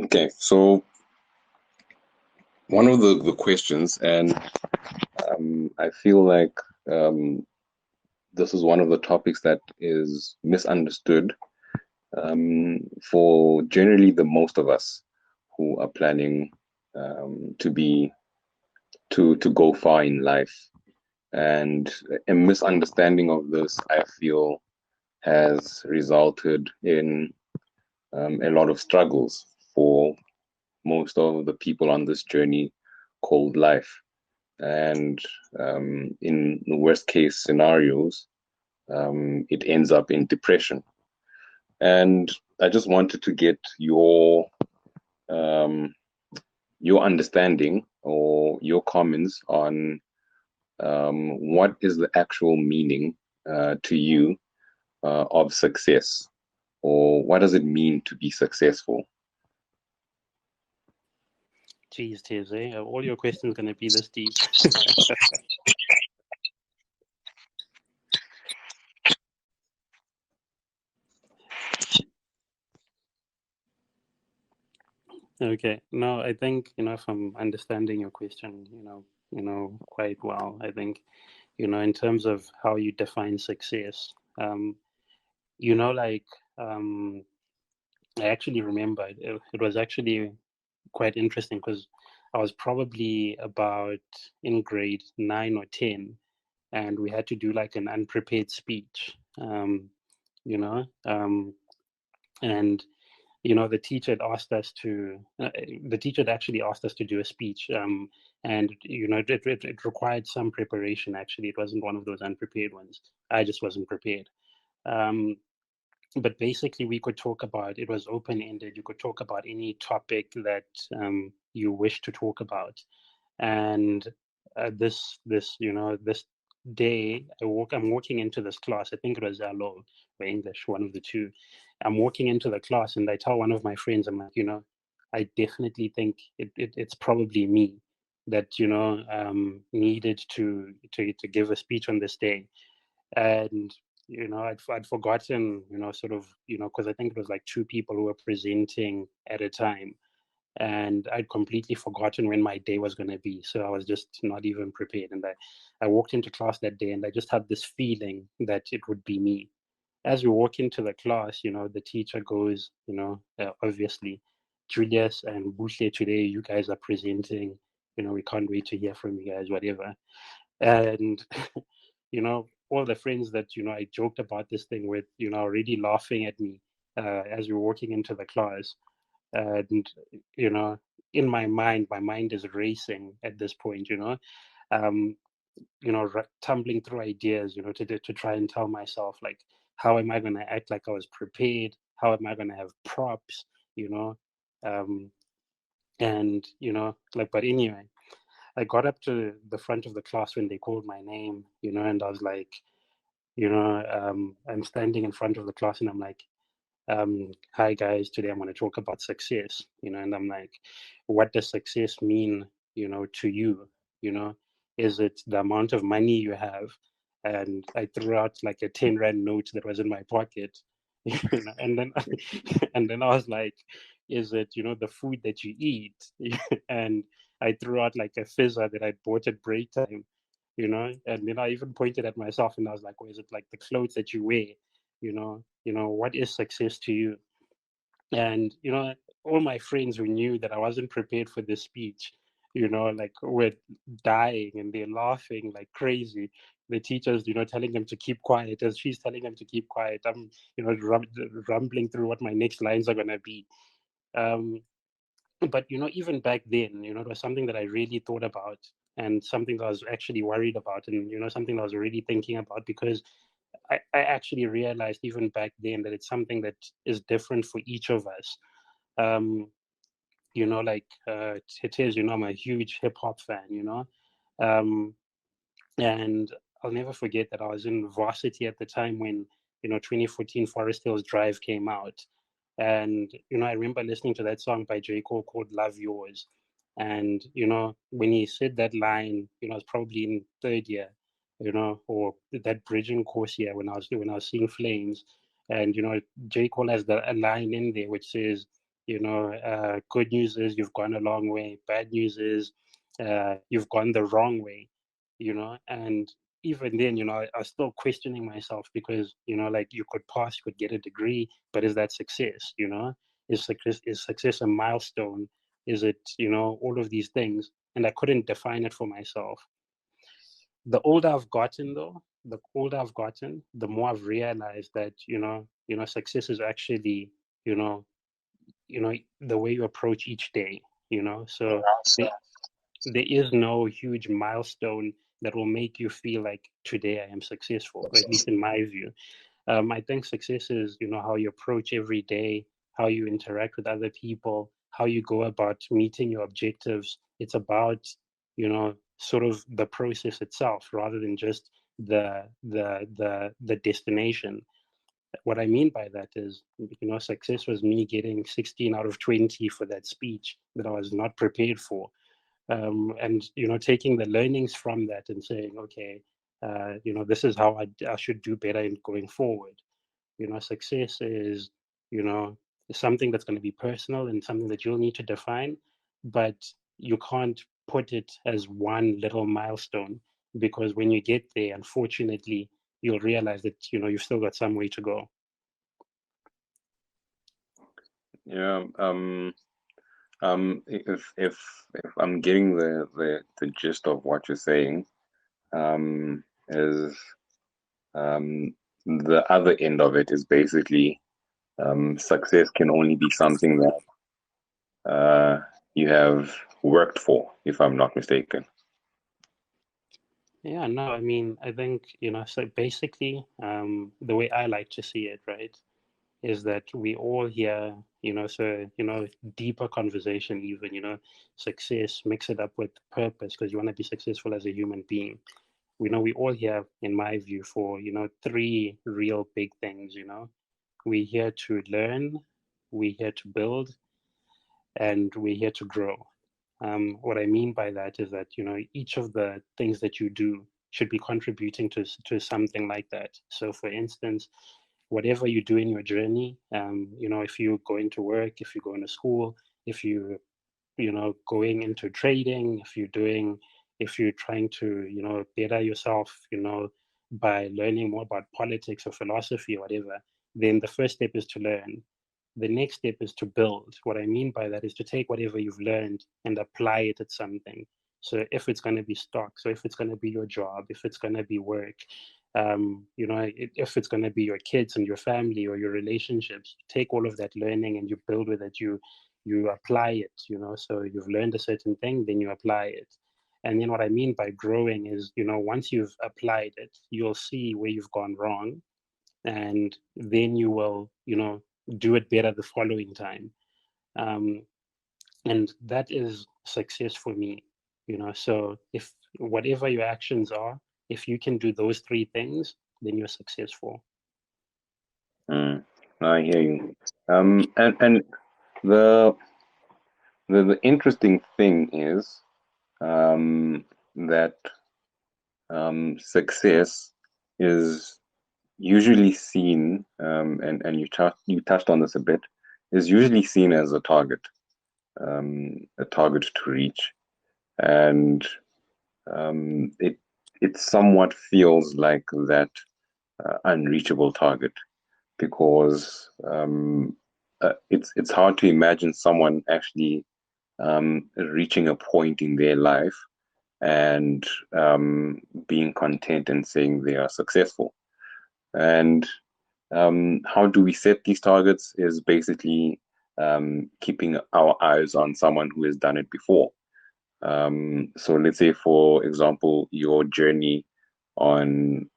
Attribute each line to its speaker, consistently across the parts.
Speaker 1: Okay, so one of the questions, and I feel like um, this is one of the topics that is misunderstood for generally the most of us who are planning to be to go far in life. And a misunderstanding of this, I feel, has resulted in a lot of struggles for most of the people on this journey called life. And in the worst case scenarios, it ends up in depression. And I just wanted to get um, your understanding or your comments on what is the actual meaning to you of success, or what does it mean to be successful?
Speaker 2: Geez, Tiz, eh? Are all your questions going to be this deep? Okay. No, I think, if I'm understanding your question, quite well, I think, in terms of how you define success, like, I actually remember it was actually quite interesting because I was probably about in grade 9 or 10, and we had to do like an unprepared speech, you know, um, and the teacher had asked us to. The teacher had actually asked us to do a speech, and it required some preparation. Actually, it wasn't one of those unprepared ones. I just wasn't prepared. Um, but basically we could talk about, it was open-ended, you could talk about any topic that you wish to talk about. And this day I'm walking into this class. I think it was Zalo or English, one of the two. I'm walking into the class and I tell one of my friends, I'm like, I definitely think it's probably me that needed to give a speech on this day. And I'd forgotten, sort of, because I think it was like two people who were presenting at a time, and I'd completely forgotten when my day was going to be. So I was just not even prepared, and I walked into class that day, and I just had this feeling that it would be me. As we walk into the class, the teacher goes, obviously, Julius and Bushle, today you guys are presenting. We can't wait to hear from you guys, whatever. And all the friends that I joked about this thing with, already laughing at me as we're walking into the class. And you know in my mind is racing at this point. um tumbling through ideas, to try and tell myself, like, how am I going to act like I was prepared? How am I going to have props? you know um and like, but anyway, I got up to the front of the class when they called my name, and I was like, I'm standing in front of the class and I'm like, hi guys, today I'm going to talk about success, and I'm like, what does success mean, to you? You know, is it the amount of money you have? And I threw out like a 10 rand note that was in my pocket, and then and then I was like, is it, the food that you eat? And I threw out like a fizzer that I bought at break time, and then I even pointed at myself and I was like, or is it like the clothes that you wear? What is success to you? And all my friends who knew that I wasn't prepared for this speech, like, were dying and they're laughing like crazy. The teachers, telling them to keep quiet. As she's telling them to keep quiet, I'm rumbling through what my next lines are going to be. um, but even back then, it was something that I really thought about, and something that I was actually worried about, and something that I was really thinking about, because I actually realized even back then that it's something that is different for each of us. um like, it is, I'm a huge hip hop fan, um and I'll never forget that I was in varsity at the time when 2014 Forest Hills Drive came out. And I remember listening to that song by J. Cole called Love Yours. And when he said that line, I was probably in third year, or that bridging course year, when I was seeing Flames. And J. Cole has a line in there which says, Good news is you've gone a long way. Bad news is you've gone the wrong way. And even then, I was still questioning myself because, like you could pass, you could get a degree, but is that success? Is success a milestone? Is it, all of these things? And I couldn't define it for myself. The older I've gotten, though, the more I've realized that, success is actually, you know, the way you approach each day. So the, there is no huge milestone that will make you feel like today I am successful, or at least in my view. I think success is, how you approach every day, how you interact with other people, how you go about meeting your objectives. It's about, sort of the process itself rather than just the destination. What I mean by that is, success was me getting 16 out of 20 for that speech that I was not prepared for. And taking the learnings from that and saying, okay, this is how I should do better in going forward. Success is, you know something that's going to be personal and something that you'll need to define, but you can't put it as one little milestone, because when you get there, unfortunately, you'll realize that you've still got some way to go.
Speaker 1: Yeah. If I'm getting the gist of what you're saying, is the other end of it is basically success can only be something that you have worked for, if I'm not mistaken.
Speaker 2: Yeah, no, I mean, I think, so basically, the way I like to see it, right, is that we all here, deeper conversation, even, success, mix it up with purpose, because you want to be successful as a human being. We all here, in my view, for, three real big things. We're here to learn, we're here to build, and we're here to grow. What I mean by that is that, each of the things that you do should be contributing to something like that. So, for instance, whatever you do in your journey, if you're going to work, if you're going to school, if going into trading, if you're trying to, better yourself, by learning more about politics or philosophy or whatever, then the first step is to learn. The next step is to build. What I mean by that is to take whatever you've learned and apply it at something. So if it's going to be stock, so if it's going to be your job, if it's going to be work, if it's going to be your kids and your family or your relationships, take all of that learning and you build with it. You apply it. So you've learned a certain thing, then you apply it. And then what I mean by growing is, once you've applied it, you'll see where you've gone wrong, and then you will, do it better the following time. Um, and that is success for me. So if whatever your actions are, if you can do those three things, then you're successful.
Speaker 1: Mm, I hear you. And the the interesting thing is that success is usually seen, and you touched on this a bit, is usually seen as a target to reach, and it somewhat feels like that unreachable target because it's hard to imagine someone actually reaching a point in their life and being content and saying they are successful. And how do we set these targets is basically keeping our eyes on someone who has done it before. So let's say, for example, your journey on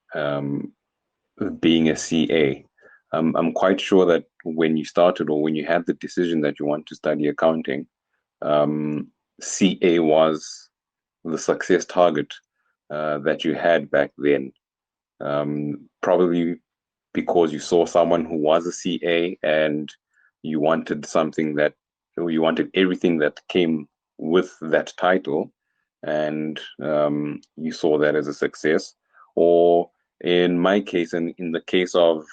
Speaker 1: being a CA. I'm quite sure that when you started or when you had the decision that you want to study accounting, um, CA was the success target that you had back then. Probably because you saw someone who was a CA and you wanted something that, or you wanted everything that came with that title, and you saw that as a success. Or in my case, and in the case of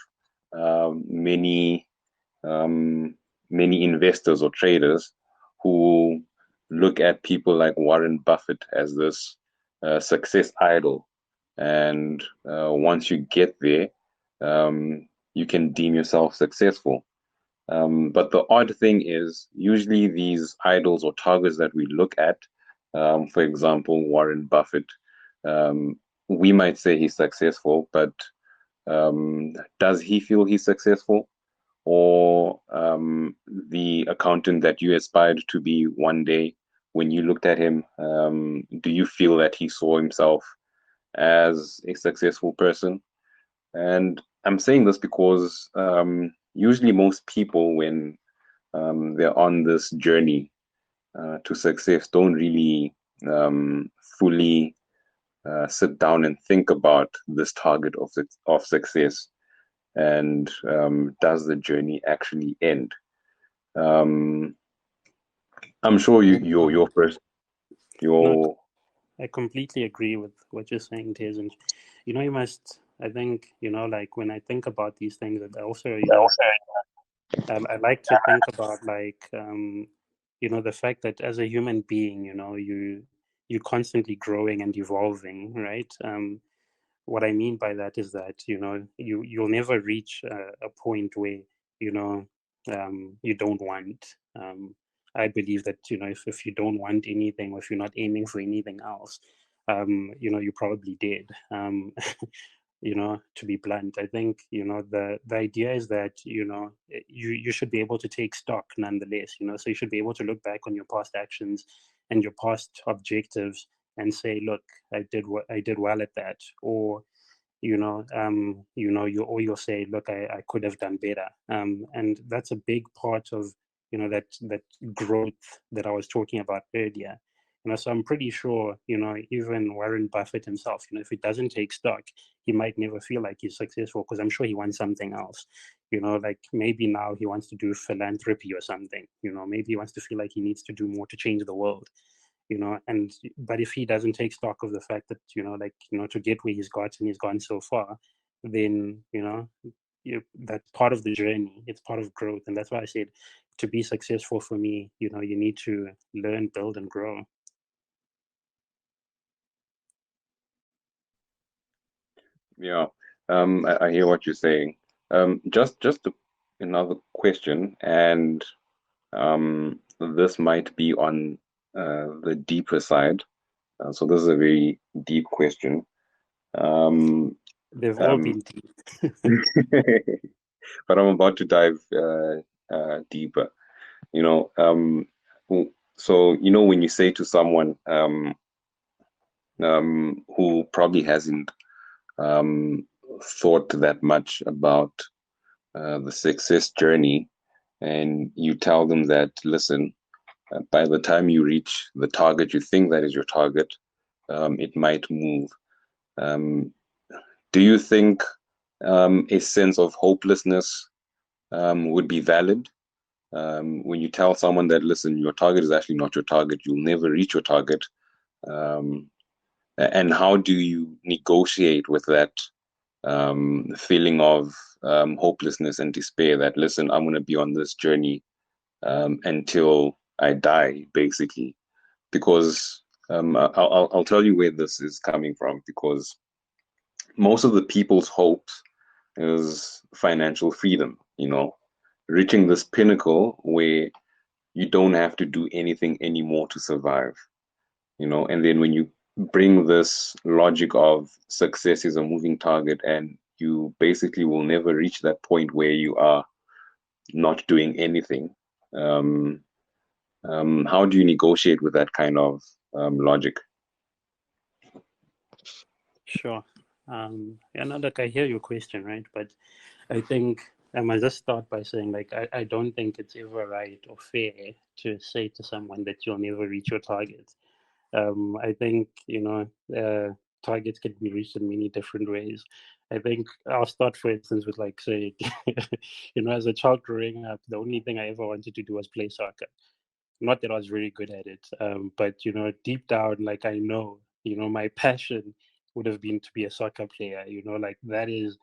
Speaker 1: many um, many investors or traders who look at people like Warren Buffett as this success idol. And once you get there, you can deem yourself successful. But the odd thing is, usually these idols or targets that we look at, for example, Warren Buffett, um, we might say he's successful, but does he feel he's successful? Or the accountant that you aspired to be one day, when you looked at him, do you feel that he saw himself as a successful person? And I'm saying this because usually most people, when they're on this journey to success, don't really fully sit down and think about this target of success, and does the journey actually end? Um, I'm sure you,
Speaker 2: Mm.
Speaker 1: your first,
Speaker 2: No,
Speaker 1: your
Speaker 2: I completely agree with what you're saying, Tez. And you must. I think like when I think about these things, and also I like to think about like the fact that as a human being, you're constantly growing and evolving, right? What I mean by that is that you'll never reach a point where you know you don't want. I believe that if you don't want anything, or if you're not aiming for anything else, you're probably dead. To be blunt, I think the idea is that you should be able to take stock nonetheless. So you should be able to look back on your past actions and your past objectives and say, look, I did well at that. Or you'll say, look, I could have done better. And that's a big part of that growth that I was talking about earlier. So I'm pretty sure even Warren Buffett himself, if he doesn't take stock, he might never feel like he's successful, because I'm sure he wants something else. Like maybe now he wants to do philanthropy or something. Maybe he wants to feel like he needs to do more to change the world. And but if he doesn't take stock of the fact that to get where he's gone so far, then that's part of the journey. It's part of growth. And that's why I said, to be successful for me, you need to learn, build, and grow.
Speaker 1: yeah. I hear what you're saying. Another question, and this might be on the deeper side. So this is a very deep question. Um,
Speaker 2: They've all
Speaker 1: um,
Speaker 2: been deep.
Speaker 1: but I'm about to dive deeper. You know, so when you say to someone who probably hasn't um, thought that much about the success journey, and you tell them that, listen, by the time you reach the target you think that is your target, it might move. Um, do you think a sense of hopelessness would be valid when you tell someone that, listen, your target is actually not your target, you'll never reach your target? Um, and how do you negotiate with that feeling of hopelessness and despair, that, listen, I'm going to be on this journey until I die, basically? Because I'll tell you where this is coming from, because most of the people's hopes is financial freedom, reaching this pinnacle where you don't have to do anything anymore to survive, and then when you bring this logic of success is a moving target, and you basically will never reach that point where you are not doing anything. um, how do you negotiate with that kind of logic?
Speaker 2: Sure. No, look, I hear your question, right? But I think I must just start by saying, like, I don't think it's ever right or fair to say to someone that you'll never reach your target. I think targets can be reached in many different ways. I think I'll start, for instance, with, like, say, as a child growing up, the only thing I ever wanted to do was play soccer. Not that I was very good at it, but deep down, like, I know, my passion would have been to be a soccer player. Like, that is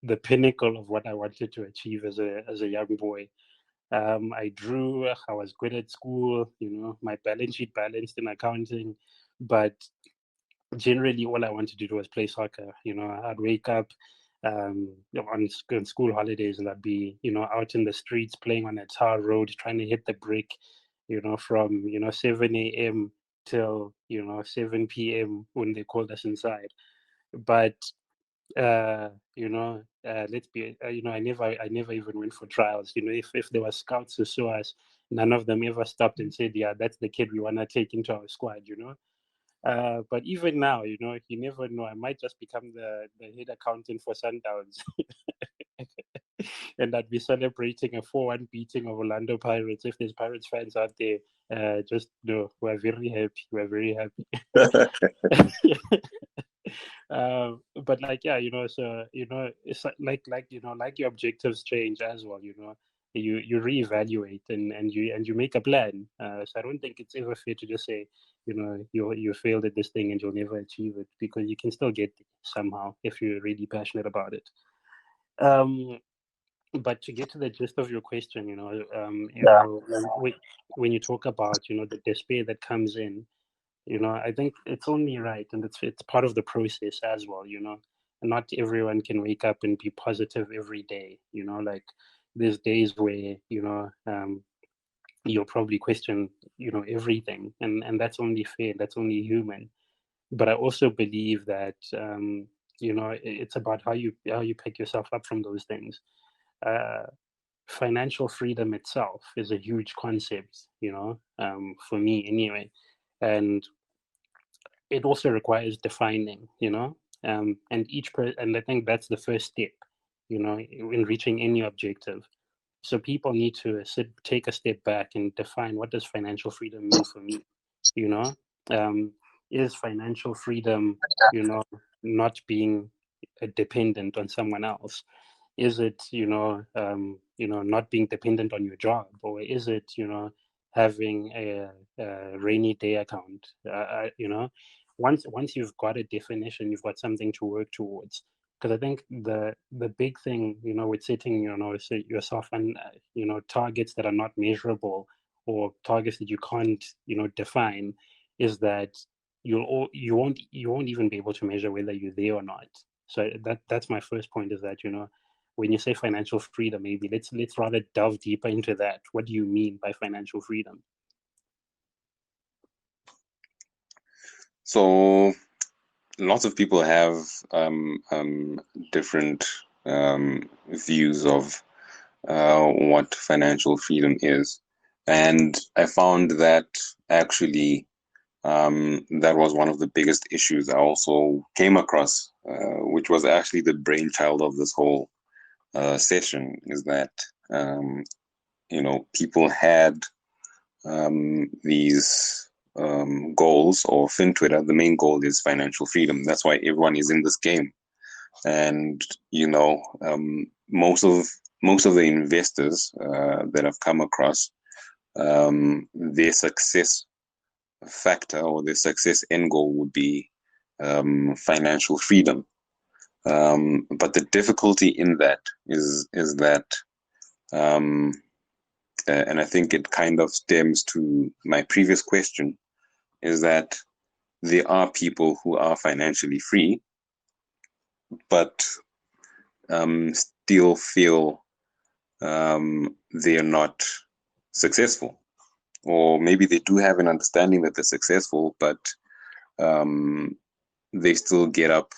Speaker 2: the pinnacle of what I wanted to achieve as a young boy. I drew. I was good at school. My balance sheet balanced in accounting, but generally all I wanted to do was play soccer. I'd wake up on school holidays, and I'd be out in the streets playing on a tar road, trying to hit the brick. From 7 a.m. till 7 p.m. when they called us inside. But let's be, I never even went for trials. If there were scouts who saw us, none of them ever stopped and said, "Yeah, that's the kid we want to take into our squad." But even now, you never know. I might just become the head accountant for Sundowns, and I'd be celebrating a 4-1 beating of Orlando Pirates. If there's Pirates fans out there, just know we're very happy. We're very happy. But like, yeah, so it's like your objectives change as well. You reevaluate, and you make a plan. So I don't think it's ever fair to just say, you failed at this thing and you'll never achieve it, because you can still get there somehow if you're really passionate about it. But to get to the gist of your question, when you talk about the despair that comes in, I think it's only right, and it's part of the process as well. Not everyone can wake up and be positive every day. Like, there's days where you'll probably question everything, and that's only fair, that's only human. But I also believe that it's about how you pick yourself up from those things. uh, Financial freedom itself is a huge concept, for me anyway. And it also requires defining, and I think that's the first step, in reaching any objective. So people need to take a step back and define, what does financial freedom mean for me? You know, um, is financial freedom, not being dependent on someone else? Is it, not being dependent on your job, or is it, having a rainy day account? Once you've got a definition, you've got something to work towards. Because I think the big thing, with setting, say yourself and targets that are not measurable, or targets that you can't, define, is that you won't even be able to measure whether you're there or not. So that's my first point, is that when you say financial freedom, maybe let's rather delve deeper into that. What do you mean by financial freedom?
Speaker 1: So lots of people have different views of what financial freedom is. And I found that actually that was one of the biggest issues I also came across, which was actually the brainchild of this whole session, is that, people had these goals, or FinTwitter, the main goal is financial freedom. That's why everyone is in this game. And, most of the investors that I've come across, their success factor, or their success end goal, would be financial freedom. But the difficulty in that is that, and I think it kind of stems to my previous question, is that there are people who are financially free, but still feel they're not successful. Or maybe they do have an understanding that they're successful, but they still get up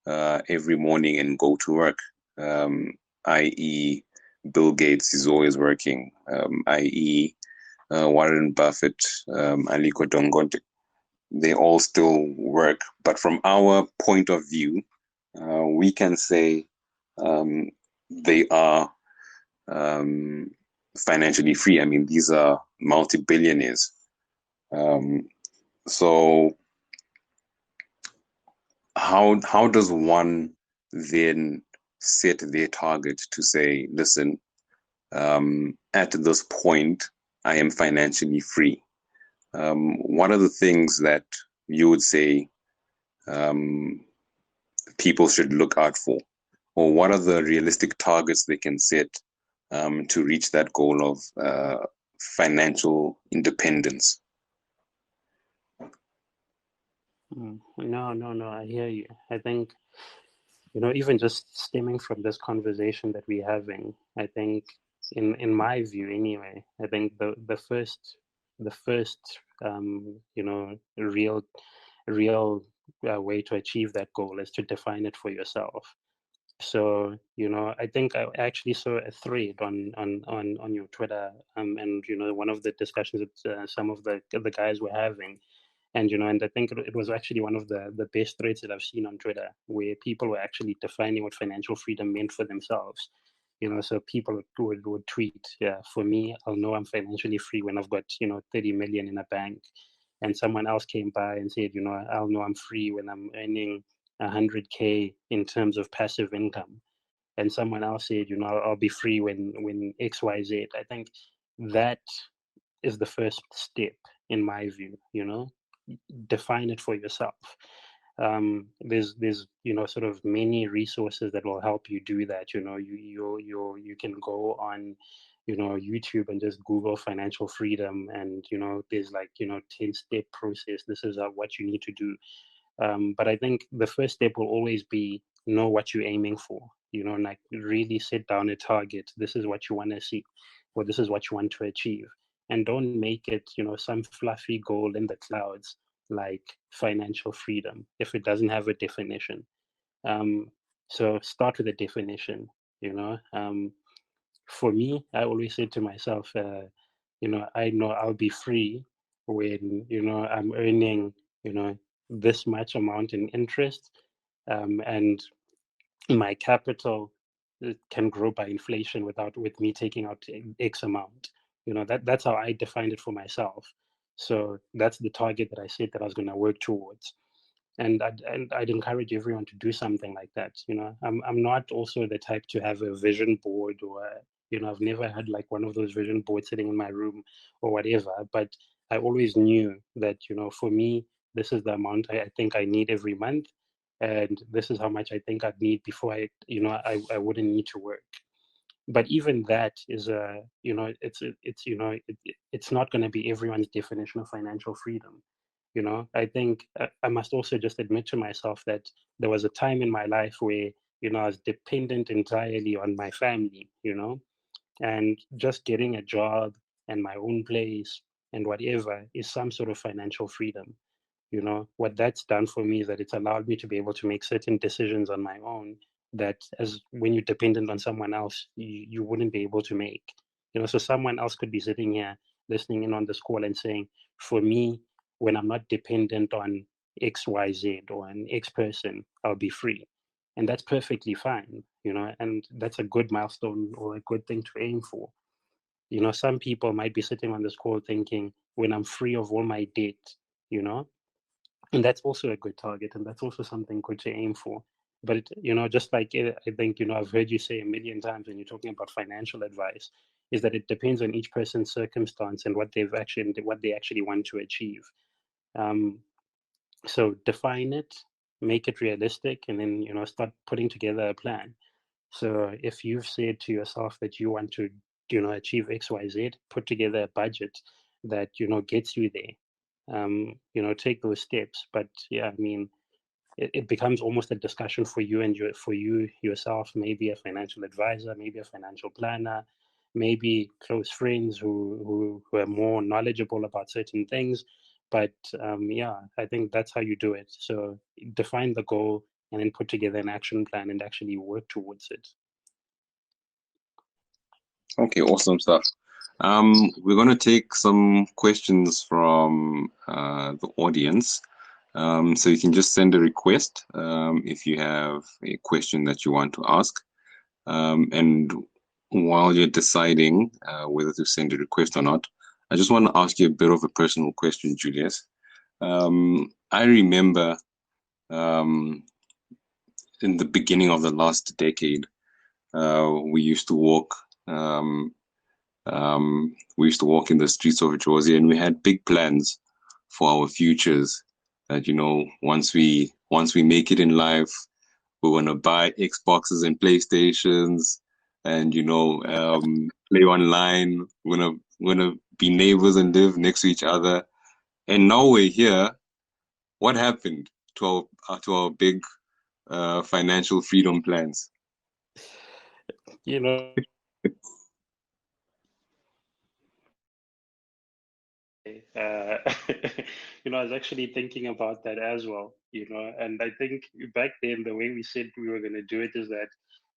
Speaker 1: every morning and go to work, i.e., Bill Gates is always working, i.e., Warren Buffett, Aliko Dangote. They all still work. But from our point of view, we can say they are financially free. I mean, these are multi-billionaires. So how does one then set their target to say, listen, at this point, I am financially free? What are the things that you would say people should look out for? Or what are the realistic targets they can set to reach that goal of financial independence?
Speaker 2: No, I hear you. I think, even just stemming from this conversation that we're having, I think, in my view anyway, I think the first real way to achieve that goal is to define it for yourself. So, I think I actually saw a thread on your Twitter, and one of the discussions that some of the guys were having, and I think it was actually one of the best threads that I've seen on Twitter, where people were actually defining what financial freedom meant for themselves. So people would tweet, yeah, for me, I'll know I'm financially free when I've got 30 million in a bank, and someone else came by and said, I'll know I'm free when I'm earning 100K in terms of passive income, and someone else said, I'll be free when XYZ. I think that is the first step, in my view. Define it for yourself. There's sort of many resources that will help you do that. You can go on YouTube and just Google financial freedom, and there's like 10-step process. This is what you need to do. But I think the first step will always be know what you're aiming for. Like really set down a target. This is what you want to see, or this is what you want to achieve, and don't make it some fluffy goal in the clouds like financial freedom if it doesn't have a definition. Um, so start with a definition. For me, I always say to myself, I know I'll be free when I'm earning this much amount in interest, and my capital can grow by inflation with me taking out X amount. That's how I defined it for myself. So that's the target that I said that I was going to work towards, and I'd encourage everyone to do something like that. I'm not also the type to have a vision board, or I've never had like one of those vision boards sitting in my room or whatever. But I always knew that for me, this is the amount I think I need every month, and this is how much I think I'd need before I wouldn't need to work. But even that is it's not going to be everyone's definition of financial freedom. I think I must also just admit to myself that there was a time in my life where I was dependent entirely on my family, and just getting a job and my own place and whatever is some sort of financial freedom. What that's done for me is that it's allowed me to be able to make certain decisions on my own that, as when you're dependent on someone else, you wouldn't be able to make. So someone else could be sitting here listening in on this call and saying, for me, when I'm not dependent on XYZ or an X person, I'll be free. And that's perfectly fine, and that's a good milestone or a good thing to aim for. Some people might be sitting on this call thinking, when I'm free of all my debt, you know, and that's also a good target, and that's also something good to aim for. But just like I think I've heard you say a million times when you're talking about financial advice, is that it depends on each person's circumstance and what they actually want to achieve. um, so define it, make it realistic, and then start putting together a plan. So if you've said to yourself that you want to achieve XYZ, put together a budget that gets you there. Take those steps. But yeah, I mean, it becomes almost a discussion for you and for you yourself, maybe a financial advisor, maybe a financial planner, maybe close friends who are more knowledgeable about certain things. But yeah, I think that's how you do it. So define the goal and then put together an action plan and actually work towards it.
Speaker 1: Okay, awesome stuff. We're going to take some questions from the audience. So you can just send a request if you have a question that you want to ask. And while you're deciding whether to send a request or not, I just want to ask you a bit of a personal question, Julius. I remember in the beginning of the last decade, we used to walk. We used to walk in the streets of Georgia, and we had big plans for our futures. That once we make it in life, we want to buy Xboxes and PlayStations. and play online, wanna be neighbors and live next to each other. And now we're here. What happened to our big financial freedom plans?
Speaker 2: You know, uh, I was actually thinking about that as well, and I think back then the way we said we were going to do it is that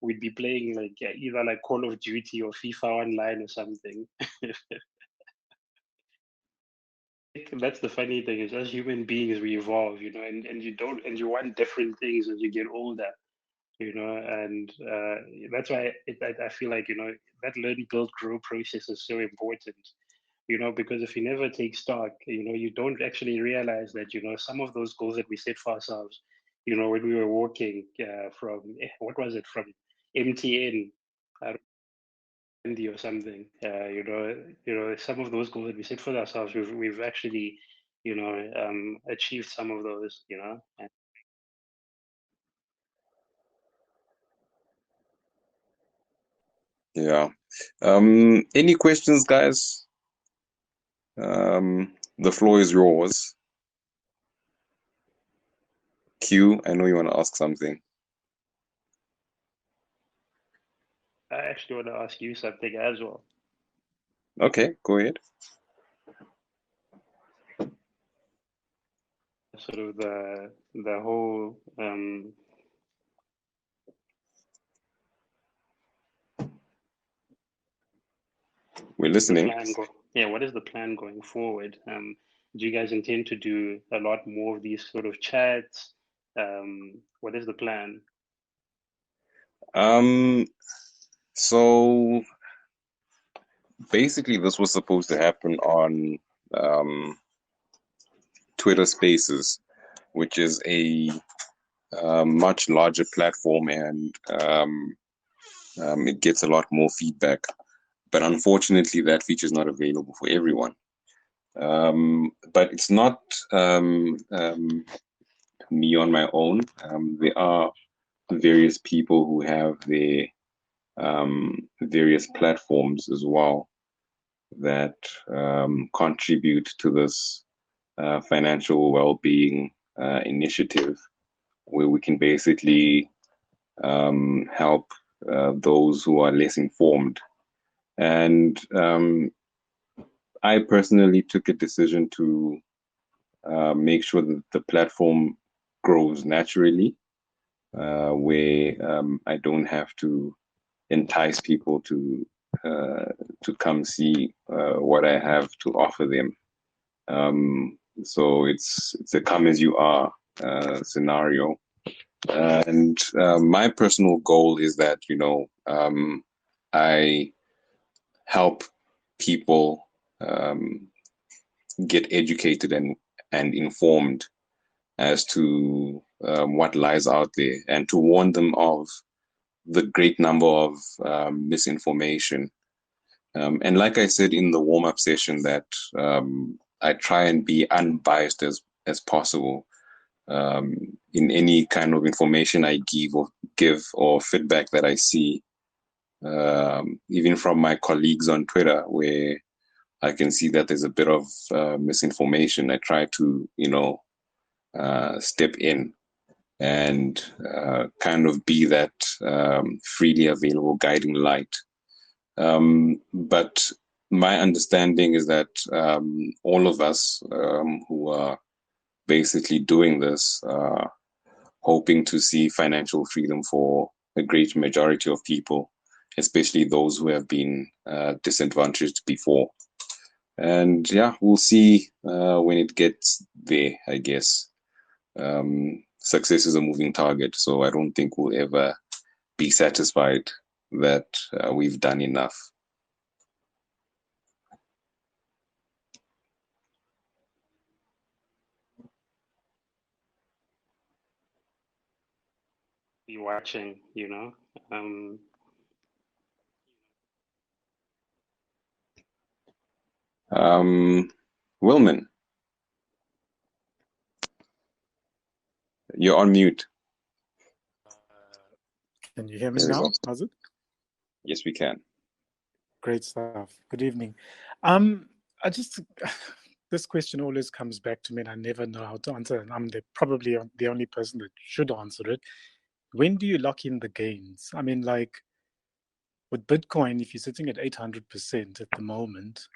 Speaker 2: we'd be playing like either like Call of Duty or FIFA online or something. That's the funny thing is as human beings we evolve, and you want different things as you get older, and that's why I feel like that learn, build, grow process is so important, because if you never take stock, you don't actually realize that, some of those goals that we set for ourselves, when we were walking from, what was it, from MTN or something, some of those goals that we set for ourselves, we've actually, achieved some of those, and
Speaker 1: Yeah. Any questions, guys? The floor is yours. Q, I know you want to ask something.
Speaker 2: I actually want to ask you something as well.
Speaker 1: Okay, go ahead.
Speaker 2: Sort of the whole
Speaker 1: We're
Speaker 2: the
Speaker 1: listening.
Speaker 2: plan go yeah, what is the plan going forward? Do you guys intend to do a lot more of these sort of chats? What is the plan?
Speaker 1: Um, so basically, this was supposed to happen on um, Twitter Spaces, which is a much larger platform, and it gets a lot more feedback. But unfortunately, that feature is not available for everyone. But it's not me on my own. There are various people who have their various platforms as well that contribute to this financial well-being initiative, where we can basically help those who are less informed. And I personally took a decision to make sure that the platform grows naturally, where I don't have to entice people uh, to come see what I have to offer them. So it's a come as you are scenario. And my personal goal is that I help people get educated and informed as to what lies out there, and to warn them of the great number of misinformation. And like I said in the warm up session, that I try and be unbiased as possible in any kind of information I give or feedback that I see, even from my colleagues on Twitter, where I can see that there's a bit of misinformation. I try to, step in and kind of be that freely available guiding light. But my understanding is that all of us who are basically doing this, hoping to see financial freedom for a great majority of people, especially those who have been disadvantaged before. And yeah, we'll see when it gets there, I guess. Success is a moving target, so I don't think we'll ever be satisfied that we've done enough.
Speaker 2: Be watching, um,
Speaker 1: Wilman, you're on mute.
Speaker 3: Can you hear me
Speaker 1: There we
Speaker 3: now?
Speaker 1: go.
Speaker 3: Has it?
Speaker 1: Yes, we can.
Speaker 3: Great stuff. Good evening. I just this question always comes back to me, and I never know how to answer it. I'm probably the only person that should answer it. When do you lock in the gains? I mean, like with Bitcoin, if you're sitting at 800% at the moment,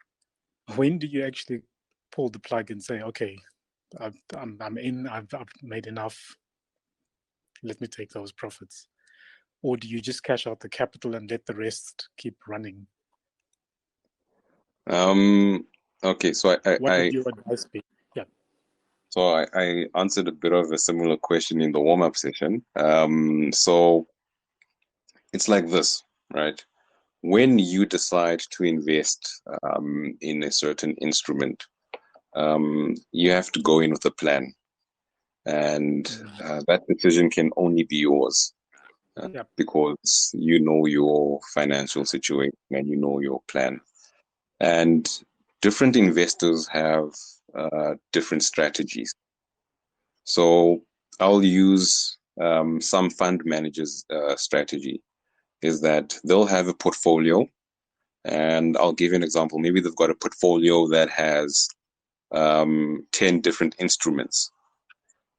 Speaker 3: when do you actually pull the plug and say, okay, I'm in, I've made enough, let me take those profits? Or do you just cash out the capital and let the rest keep running?
Speaker 1: Okay, so
Speaker 3: What would your advice be? Yeah.
Speaker 1: So I answered a bit of a similar question in the warm-up session. So it's like this, right? When you decide to invest in a certain instrument, you have to go in with a plan, and that decision can only be yours
Speaker 3: Yep.
Speaker 1: because you know your financial situation and you know your plan. And different investors have different strategies. So I'll use some fund managers' strategy is that they'll have a portfolio, and I'll give you an example. Maybe they've got a portfolio that has 10 different instruments,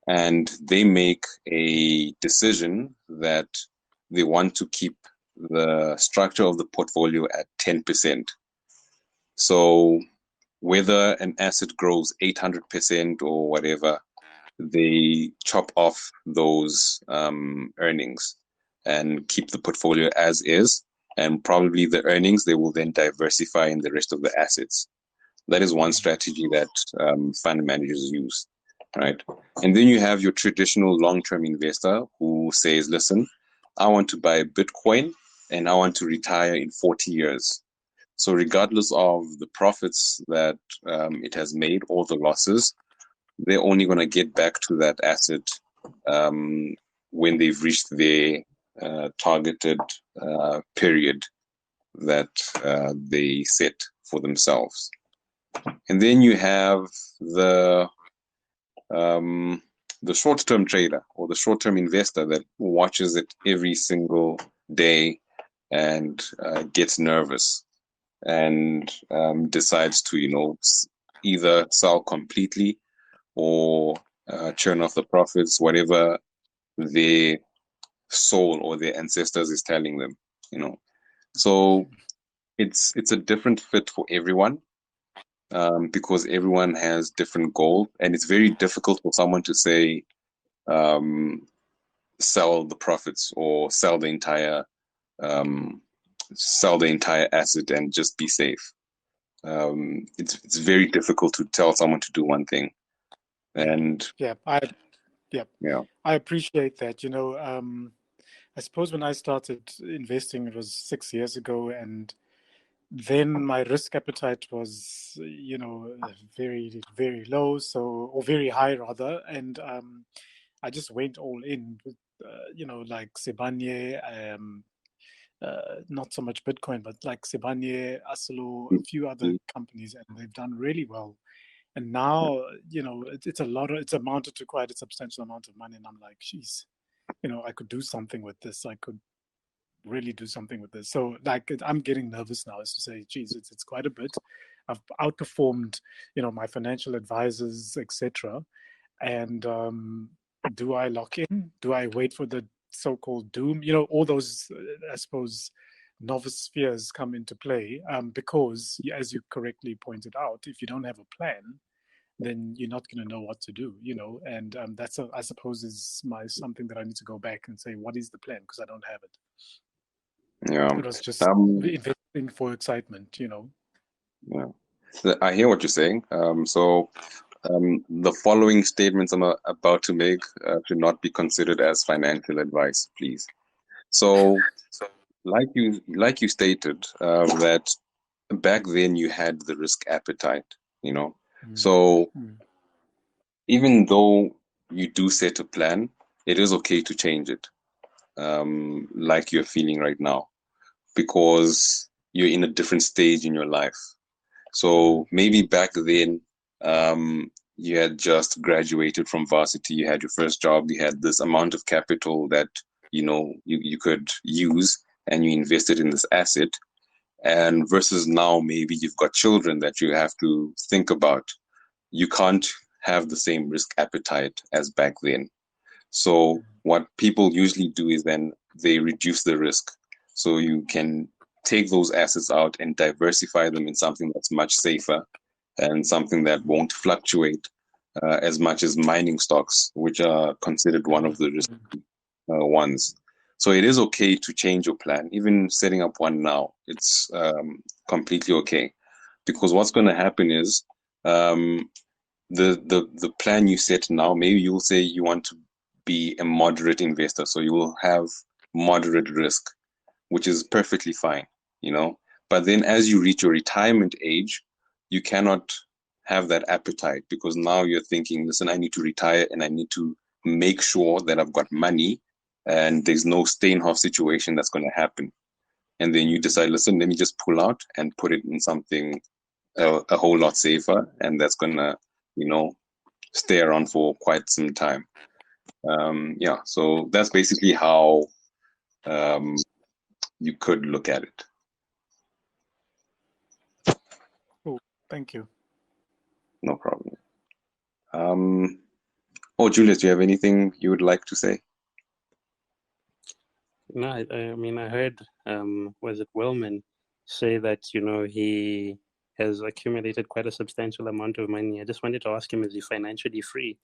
Speaker 1: and they make a decision that they want to keep the structure of the portfolio at 10%. So whether an asset grows 800% or whatever, they chop off those earnings and keep the portfolio as is. And probably the earnings, they will then diversify in the rest of the assets. That is one strategy that fund managers use, right? And then you have your traditional long-term investor who says, listen, I want to buy Bitcoin and I want to retire in 40 years. So regardless of the profits that it has made or the losses, they're only going to get back to that asset when they've reached their targeted period that they set for themselves. And then you have um, the short-term trader or the short-term investor that watches it every single day and gets nervous and decides to, either sell completely or churn off the profits, whatever their soul or their ancestors is telling them. So it's a different fit for everyone because everyone has different goals, and it's very difficult for someone to say sell the profits or sell the entire asset and just be safe. It's very difficult to tell someone to do one thing, and
Speaker 3: yeah,
Speaker 1: yeah.
Speaker 3: I appreciate that. I suppose when I started investing, it was 6 years ago, and then my risk appetite was, very, very low, or very high rather, and I just went all in with, like Sebanye, not so much Bitcoin, but like Sebanye, Asolo, a few other companies, and they've done really well. And now, it's it's amounted to quite a substantial amount of money, and I'm like, geez, I could do something with this. I could really do something with this. So like I'm getting nervous now as to say, geez, it's quite a bit. I've outperformed, my financial advisors, etc. And do I lock in? Do I wait for the so-called doom? All those, I suppose, novice fears come into play because, as you correctly pointed out, if you don't have a plan, then you're not going to know what to do, and that's I suppose is something that I need to go back and say, what is the plan? Because I don't have it.
Speaker 1: Yeah.
Speaker 3: It was just investing for excitement.
Speaker 1: Yeah. So I hear what you're saying. So the following statements I'm about to make should not be considered as financial advice, please. So, like you stated, that back then you had the risk appetite. So even though you do set a plan, it is okay to change it, like you're feeling right now, because you're in a different stage in your life. So maybe back then, you had just graduated from varsity, you had your first job, you had this amount of capital that you could use, and you invested in this asset, and versus now maybe you've got children that you have to think about. You can't have the same risk appetite as back then. So what people usually do is then they reduce the risk. So you can take those assets out and diversify them in something that's much safer and something that won't fluctuate as much as mining stocks, which are considered one of the risky ones. So it is okay to change your plan, even setting up one now. It's completely okay, because what's going to happen is the plan you set now, maybe you'll say you want to be a moderate investor, so you will have moderate risk, which is perfectly fine, you know. But then as you reach your retirement age, you cannot have that appetite, because now you're thinking, listen, I need to retire and I need to make sure that I've got money and there's no Steinhoff situation that's going to happen. And then you decide, listen, let me just pull out and put it in something a whole lot safer, and that's going to, you know, stay around for quite some time. Yeah, so that's basically how you could look at it.
Speaker 3: Oh, thank you.
Speaker 1: No problem. Oh, Julius, do you have anything you would like to say?
Speaker 2: No, I mean, I heard, was it Wellman say that, you know, he has accumulated quite a substantial amount of money. I just wanted to ask him, is he financially free?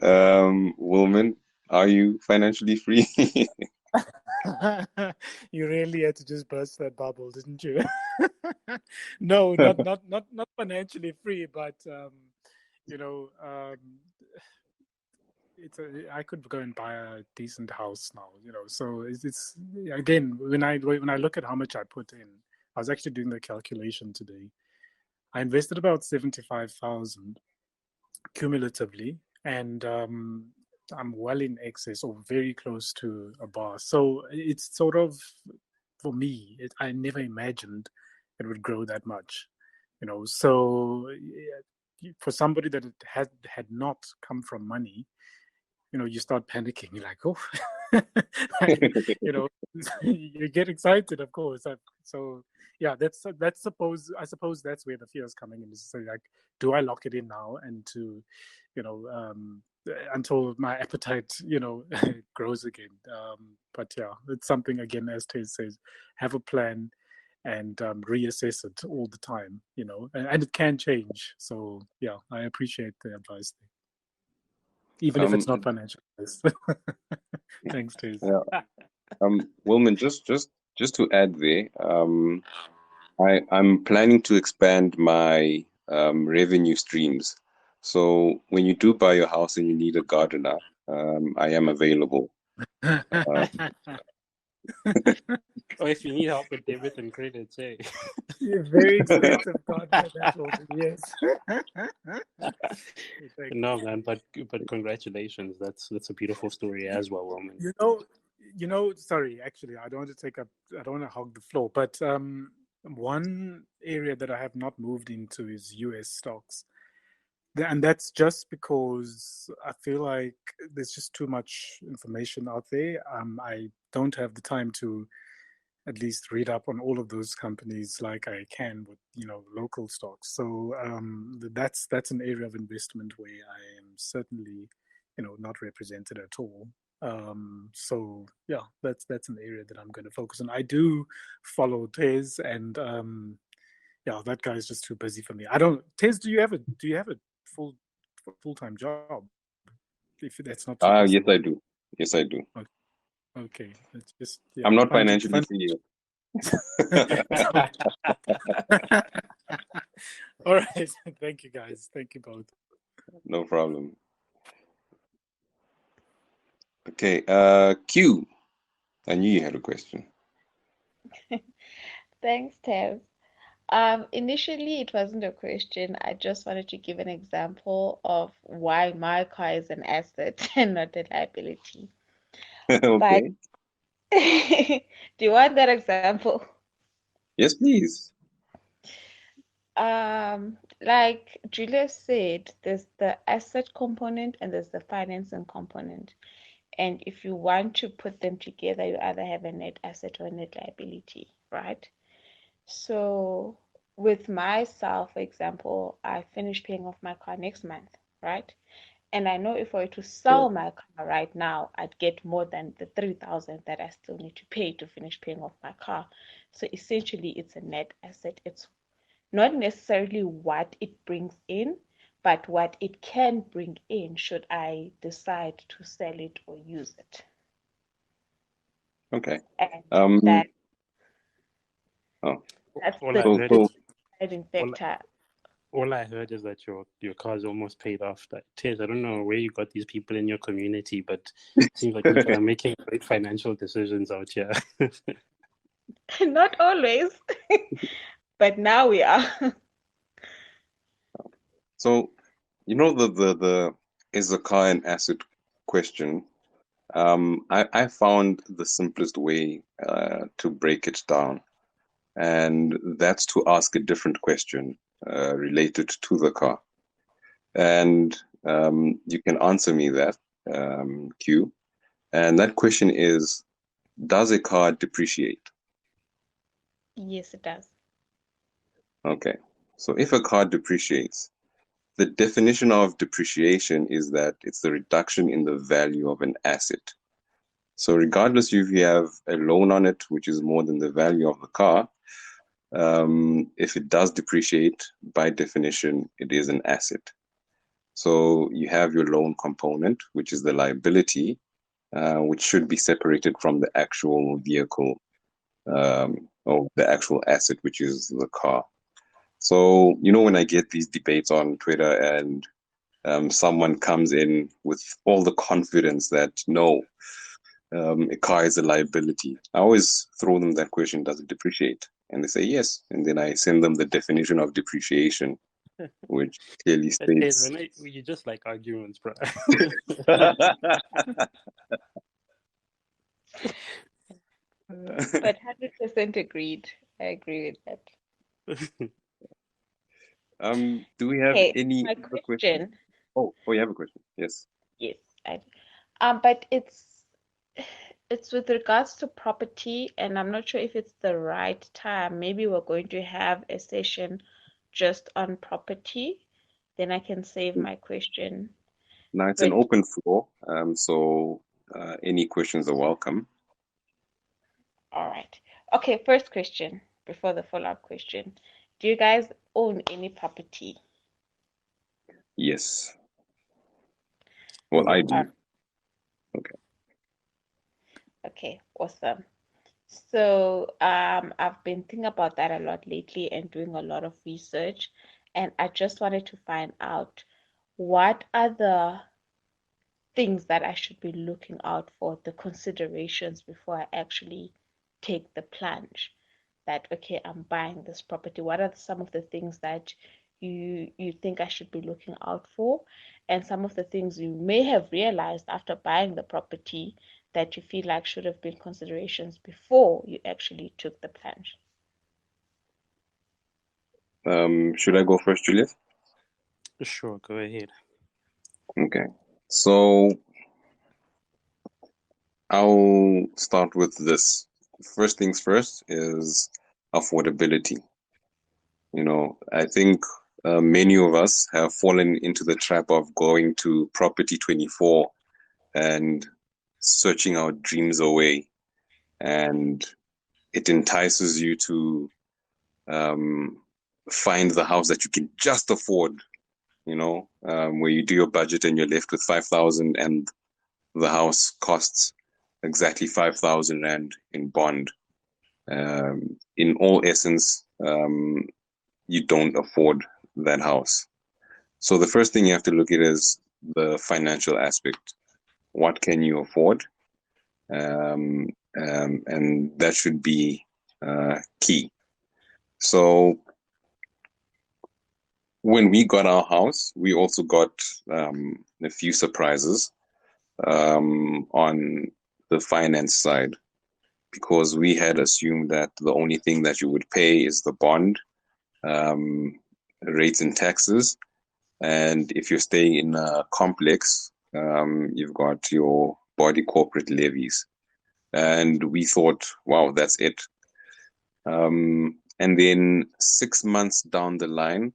Speaker 1: Woman, are you financially free?
Speaker 3: You really had to just burst that bubble, didn't you? No, not financially free, but you know, I could go and buy a decent house now, you know. So it's again, when I look at how much I put in, I was actually doing the calculation today. I invested about 75,000 cumulatively, and I'm well in excess or very close to a bar. So it's sort of, for me, I never imagined it would grow that much, you know. So for somebody that had not come from money, you know, you start panicking. You're like, oh, you know, you get excited, of course. So yeah, I suppose that's where the fear is coming in. Is to say, like, do I lock it in now and to, you know, until my appetite, you know, grows again. But yeah, it's something, again, as Tez says, have a plan and reassess it all the time, you know, and it can change. So yeah, I appreciate the advice there, even if it's not financial. Thanks, Tez.
Speaker 1: Yeah. Wilman, just to add there, I'm planning to expand my revenue streams. So when you do buy your house and you need a gardener, I am available.
Speaker 2: Or if you need help with debit and credit, say.
Speaker 3: Very expensive gardener, that will be, yes.
Speaker 2: No, man, but congratulations. That's a beautiful story as well, Roman.
Speaker 3: You know, sorry, actually, I don't want to hog the floor, but one area that I have not moved into is US stocks. And that's just because I feel like there's just too much information out there. I don't have the time to at least read up on all of those companies like I can with, you know, local stocks. So that's an area of investment where I am certainly, you know, not represented at all. So yeah, that's an area that I'm going to focus on. I do follow Tez, and yeah, that guy is just too busy for me. I don't. Tez, do you have a full-time job? If that's not too
Speaker 1: Yes,
Speaker 3: personal.
Speaker 1: I do. Yes, I do.
Speaker 3: Okay. It's just, yeah,
Speaker 1: I'm not financially free.
Speaker 3: All right. Thank you, guys. Thank you both.
Speaker 1: No problem. Okay. Q. I knew you had a question.
Speaker 4: Thanks, Tev. Initially, it wasn't a question. I just wanted to give an example of why my car is an asset and not a liability. But
Speaker 1: Okay.
Speaker 4: do you want that example?
Speaker 1: Yes, please.
Speaker 4: Like Julia said, there's the asset component and there's the financing component. And if you want to put them together, you either have a net asset or a net liability, right? So with myself, for example, I finish paying off my car next month, right? And I know if I were to
Speaker 1: Sure.
Speaker 4: sell my car right now, I'd get more than the 3,000 that I still need to pay to finish paying off my car. So essentially, it's a net asset. It's not necessarily what it brings in, but what it can bring in should I decide to sell it or use it.
Speaker 1: Okay.
Speaker 4: And
Speaker 1: Um. Oh.
Speaker 4: that's
Speaker 2: All
Speaker 4: the
Speaker 2: I heard
Speaker 1: So
Speaker 2: is
Speaker 4: deciding
Speaker 2: all,
Speaker 4: factor.
Speaker 2: all I heard is that your car's almost paid off. That Tez, I don't know where you got these people in your community, but it seems like people are making great financial decisions out here.
Speaker 4: Not always, but now we are.
Speaker 1: so the is the car an asset question? I found the simplest way to break it down, and that's to ask a different question related to the car. And you can answer me that, Q. And that question is, does a car depreciate?
Speaker 4: Yes, it does.
Speaker 1: Okay. So if a car depreciates, the definition of depreciation is that it's the reduction in the value of an asset. So regardless if you have a loan on it, which is more than the value of the car, if it does depreciate, by definition, it is an asset. So you have your loan component, which is the liability, which should be separated from the actual vehicle, or the actual asset, which is the car. So, when I get these debates on Twitter and someone comes in with all the confidence that no, a car is a liability, I always throw them that question, does it depreciate? And they say yes. And then I send them the definition of depreciation, which clearly
Speaker 2: Tez,
Speaker 1: states.
Speaker 2: you just like arguments, bro.
Speaker 4: But 100% agreed. I agree with that.
Speaker 1: Do we have
Speaker 4: Okay,
Speaker 1: any
Speaker 4: my
Speaker 1: other questions?
Speaker 4: question.
Speaker 1: Oh, you have a question. Yes.
Speaker 4: Yes, but it's with regards to property, and I'm not sure if it's the right time. Maybe we're going to have a session just on property. Then I can save my question.
Speaker 1: Now it's an
Speaker 4: But
Speaker 1: open floor, so any questions are welcome.
Speaker 4: all right. Okay, first question before the follow-up question. Do you guys own any property?
Speaker 1: Yes. Well, I do. Okay.
Speaker 4: Okay, awesome. So I've been thinking about that a lot lately and doing a lot of research, and I just wanted to find out what are the things that I should be looking out for, the considerations before I actually take the plunge. That okay, I'm buying this property. What are some of the things that you think I should be looking out for, and some of the things you may have realized after buying the property that you feel like should have been considerations before you actually took the plunge?
Speaker 1: Should I go first, Julius?
Speaker 2: Sure, go ahead.
Speaker 1: Okay. So I'll start with this. First things first is affordability. I think many of us have fallen into the trap of going to Property 24 and searching our dreams away. And it entices you to find the house that you can just afford, where you do your budget and you're left with 5,000 and the house costs exactly 5,000 Rand in bond. In all essence, you don't afford that house. So the first thing you have to look at is the financial aspect. What can you afford? And that should be key. So when we got our house, we also got a few surprises on the finance side, because we had assumed that the only thing that you would pay is the bond, rates and taxes. And if you're staying in a complex, you've got your body corporate levies. And we thought, wow, that's it. And then 6 months down the line,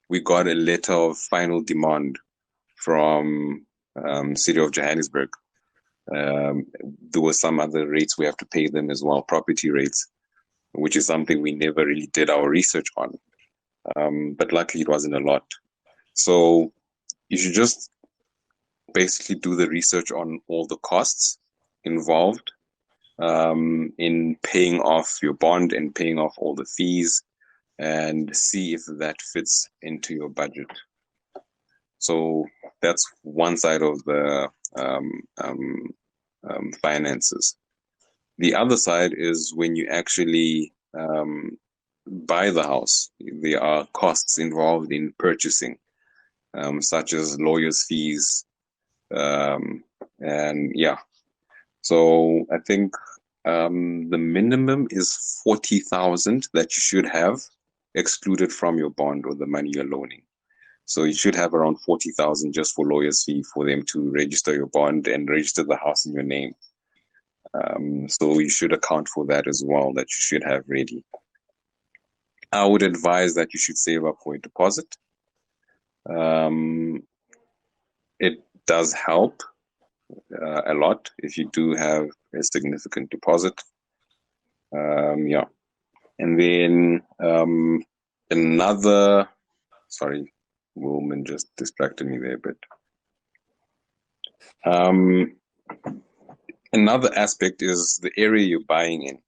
Speaker 1: we got a letter of final demand from City of Johannesburg. There were some other rates we have to pay them as well, property rates, which is something we never really did our research on. But luckily it wasn't a lot. So you should just basically do the research on all the costs involved in paying off your bond and paying off all the fees, and see if that fits into your budget. So that's one side of the finances. The other side is when you actually buy the house. There are costs involved in purchasing, such as lawyers' fees, and yeah. So I think the minimum is 40,000 that you should have excluded from your bond or the money you're loaning. So you should have around 40,000 just for lawyers' fee for them to register your bond and register the house in your name. So you should account for that as well, that you should have ready. I would advise that you should save up for a deposit. It does help a lot if you do have a significant deposit. Yeah. And then sorry, woman just distracted me there a bit. Another aspect is the area you're buying in.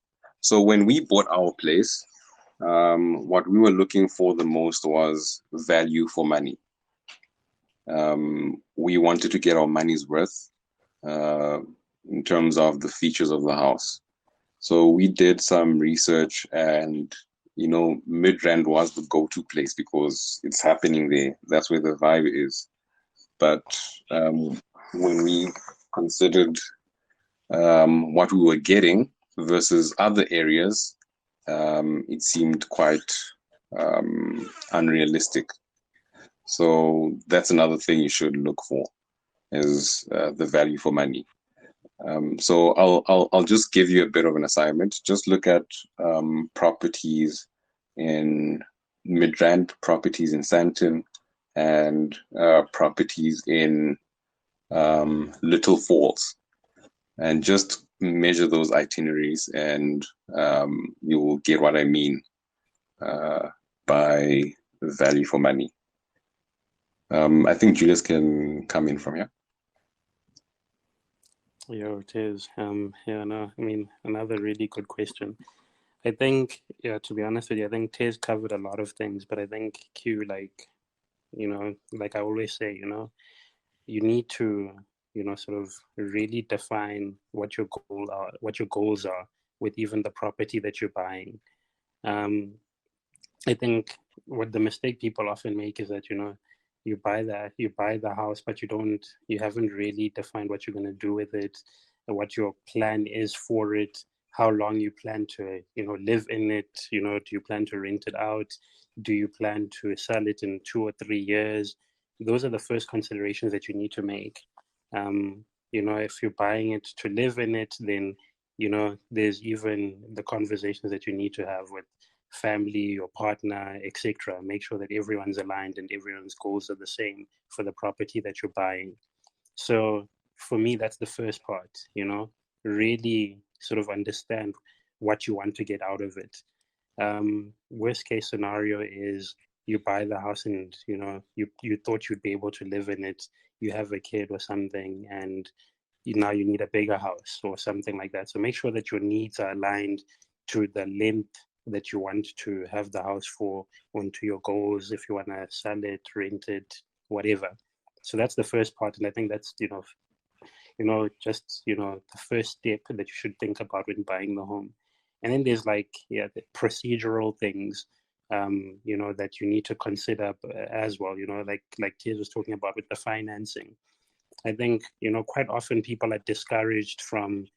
Speaker 1: So when we bought our place, what we were looking for the most was value for money. We wanted to get our money's worth in terms of the features of the house. So we did some research, and Midrand was the go-to place because it's happening there. That's where the vibe is. But when we considered what we were getting versus other areas, it seemed quite unrealistic. So that's another thing you should look for, is the value for money. So I'll just give you a bit of an assignment. Just look at properties in Midrand, properties in Sandton, and properties in Little Falls, and just measure those itineraries, and you will get what I mean by value for money. I think Julius can come in from here.
Speaker 2: Yeah, it is. Yeah, no, I mean, another really good question. I think, yeah, to be honest with you, I think Tez covered a lot of things, but I think Q, like I always say, you need to, sort of really define what your goals are with even the property that you're buying. I think what the mistake people often make is that, you buy the house, but you haven't really defined what you're going to do with it, and what your plan is for it, how long you plan to, live in it. Do you plan to rent it out? Do you plan to sell it in 2 or 3 years? Those are the first considerations that you need to make. If you're buying it to live in it, then, there's even the conversations that you need to have with family, your partner, etc. Make sure that everyone's aligned and everyone's goals are the same for the property that you're buying. So for me, that's the first part, really sort of understand what you want to get out of it. Worst case scenario is you buy the house and, you thought you'd be able to live in it. You have a kid or something, and now you need a bigger house or something like that. So make sure that your needs are aligned to the length that you want to have the house for, onto your goals, if you want to sell it, rent it, whatever. So that's the first part, and I think that's just the first step that you should think about when buying the home. And then there's the procedural things that you need to consider as well, like Tiz was talking about with the financing. I think quite often people are discouraged from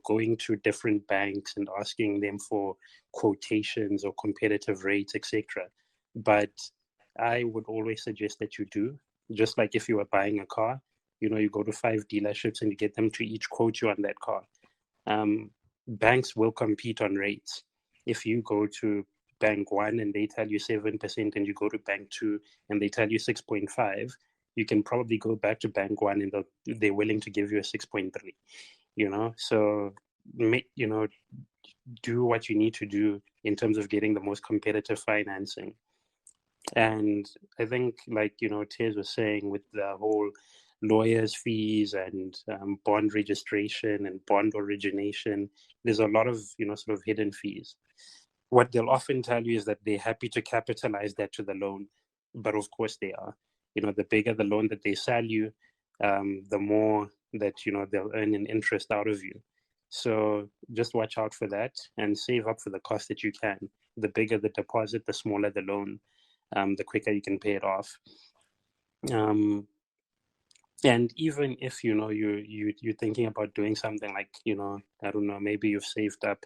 Speaker 2: going to different banks and asking them for quotations or competitive rates, etc. But I would always suggest that you do. Just like if you were buying a car, you go to 5 dealerships and you get them to each quote you on that car. Banks will compete on rates. If you go to bank 1 and they tell you 7% and you go to bank 2 and they tell you 6.5, you can probably go back to bank 1 and they're willing to give you a 6.3. So do what you need to do in terms of getting the most competitive financing. And I think, like Tez was saying, with the whole lawyers' fees and bond registration and bond origination, there's a lot of sort of hidden fees. What they'll often tell you is that they're happy to capitalize that to the loan, but of course they are. The bigger the loan that they sell you, the more that they'll earn in interest out of you. So just watch out for that and save up for the cost that you can. The bigger the deposit, the smaller the loan, the quicker you can pay it off. And even if you're thinking about doing something like I don't know, maybe you've saved up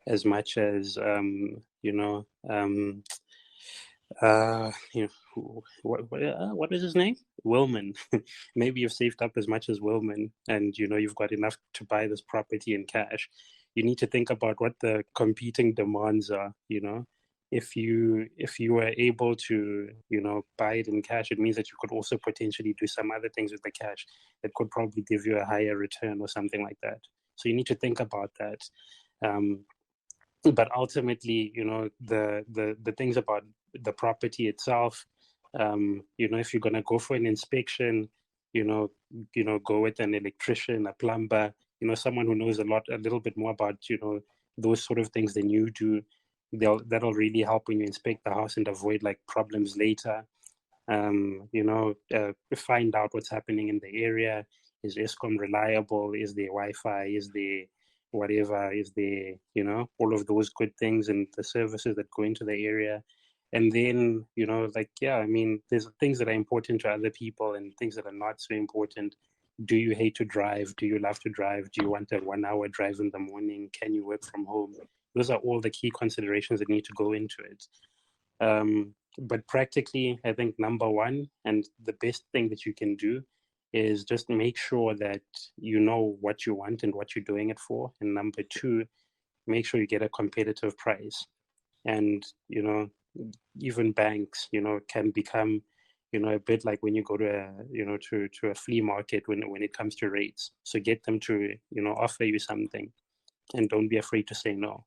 Speaker 2: as much as what is his name? Willman. Maybe you've saved up as much as Willman, and you've got enough to buy this property in cash. You need to think about what the competing demands are. If you were able to buy it in cash, it means that you could also potentially do some other things with the cash that could probably give you a higher return or something like that. So you need to think about that. But ultimately, the things about the property itself, if you're gonna go for an inspection, go with an electrician, a plumber, someone who knows a little bit more about those sort of things than you do. That'll really help when you inspect the house and avoid like problems later. Find out what's happening in the area. Is Eskom reliable? Is there Wi-Fi? Is there whatever? Is there, all of those good things and the services that go into the area? And then, there's things that are important to other people and things that are not so important. Do you hate to drive? Do you love to drive? Do you want a 1 hour drive in the morning? Can you work from home? Those are all the key considerations that need to go into it. But practically, I think number one, and the best thing that you can do is just make sure that you know what you want and what you're doing it for. And number two, make sure you get a competitive price. And, even banks, can become, a bit like when you go to a flea market when it comes to rates. So get them to, offer you something and don't be afraid to say no.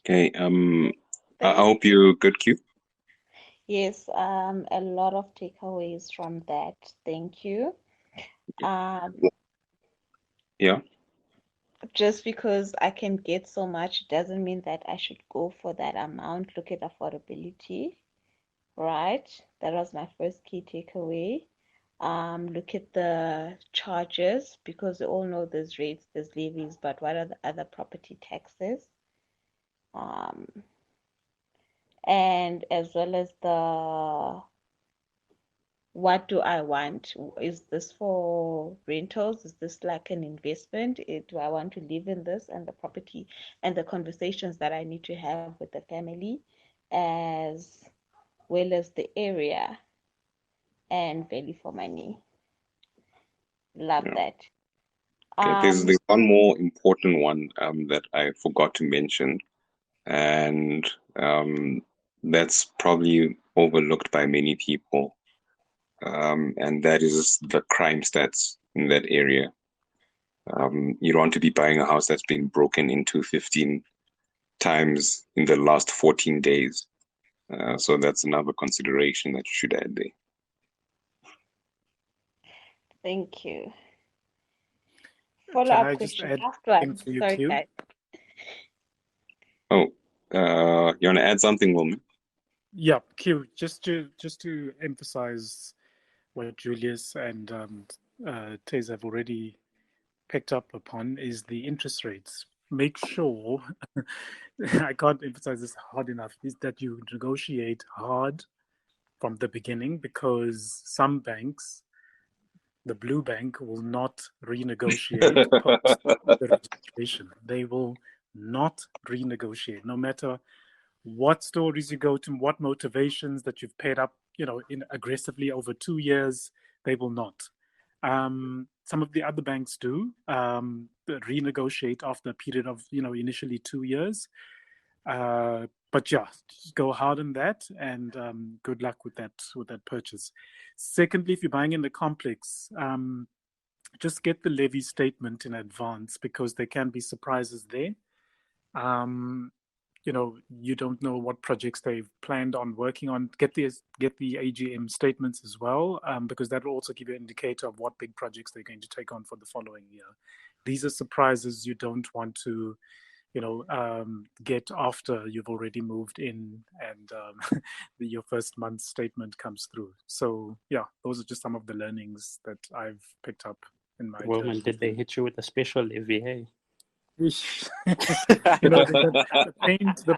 Speaker 1: Okay. I hope you're good, Q.
Speaker 4: Yes, a lot of takeaways from that. Thank you.
Speaker 1: Yeah.
Speaker 4: Just because I can get so much doesn't mean that I should go for that amount. Look at affordability, right? That was my first key takeaway. Look at the charges, because we all know there's rates, there's levies, but what are the other property taxes? And as well as the what do I want? Is this for rentals? Is this like an investment? Do I want to live in this? And the property and the conversations that I need to have with the family, as well as the area and value for money. Love that.
Speaker 1: Okay, there's one more important one that I forgot to mention, and that's probably overlooked by many people, and that is the crime stats in that area. You don't want to be buying a house that's been broken into 15 times in the last 14 days. So that's another consideration that you should add there.
Speaker 4: Thank you. Follow-up question. Last one. Sorry, guys.
Speaker 1: Oh, you want to add something, Wilman?
Speaker 3: Yeah, Q. Just to emphasize what Julius and Tez have already picked up upon is the interest rates. Make sure, I can't emphasize this hard enough, is that you negotiate hard from the beginning, because some banks, the blue bank, will not renegotiate post the registration. They will not renegotiate, no matter what stories you go to, what motivations that you've paid up, in aggressively over 2 years, they will not. Some of the other banks do renegotiate after a period of, initially 2 years. But yeah, just go hard on that, and good luck with that purchase. Secondly, if you're buying in the complex, just get the levy statement in advance, because there can be surprises there. You don't know what projects they've planned on working on. Get the AGM statements as well, because that will also give you an indicator of what big projects they're going to take on for the following year. These are surprises you don't want to, get after you've already moved in and your first month's statement comes through. So yeah, those are just some of the learnings that I've picked up in my
Speaker 2: Well,
Speaker 3: journey.
Speaker 2: man, did they hit you with a special levy, hey?
Speaker 3: The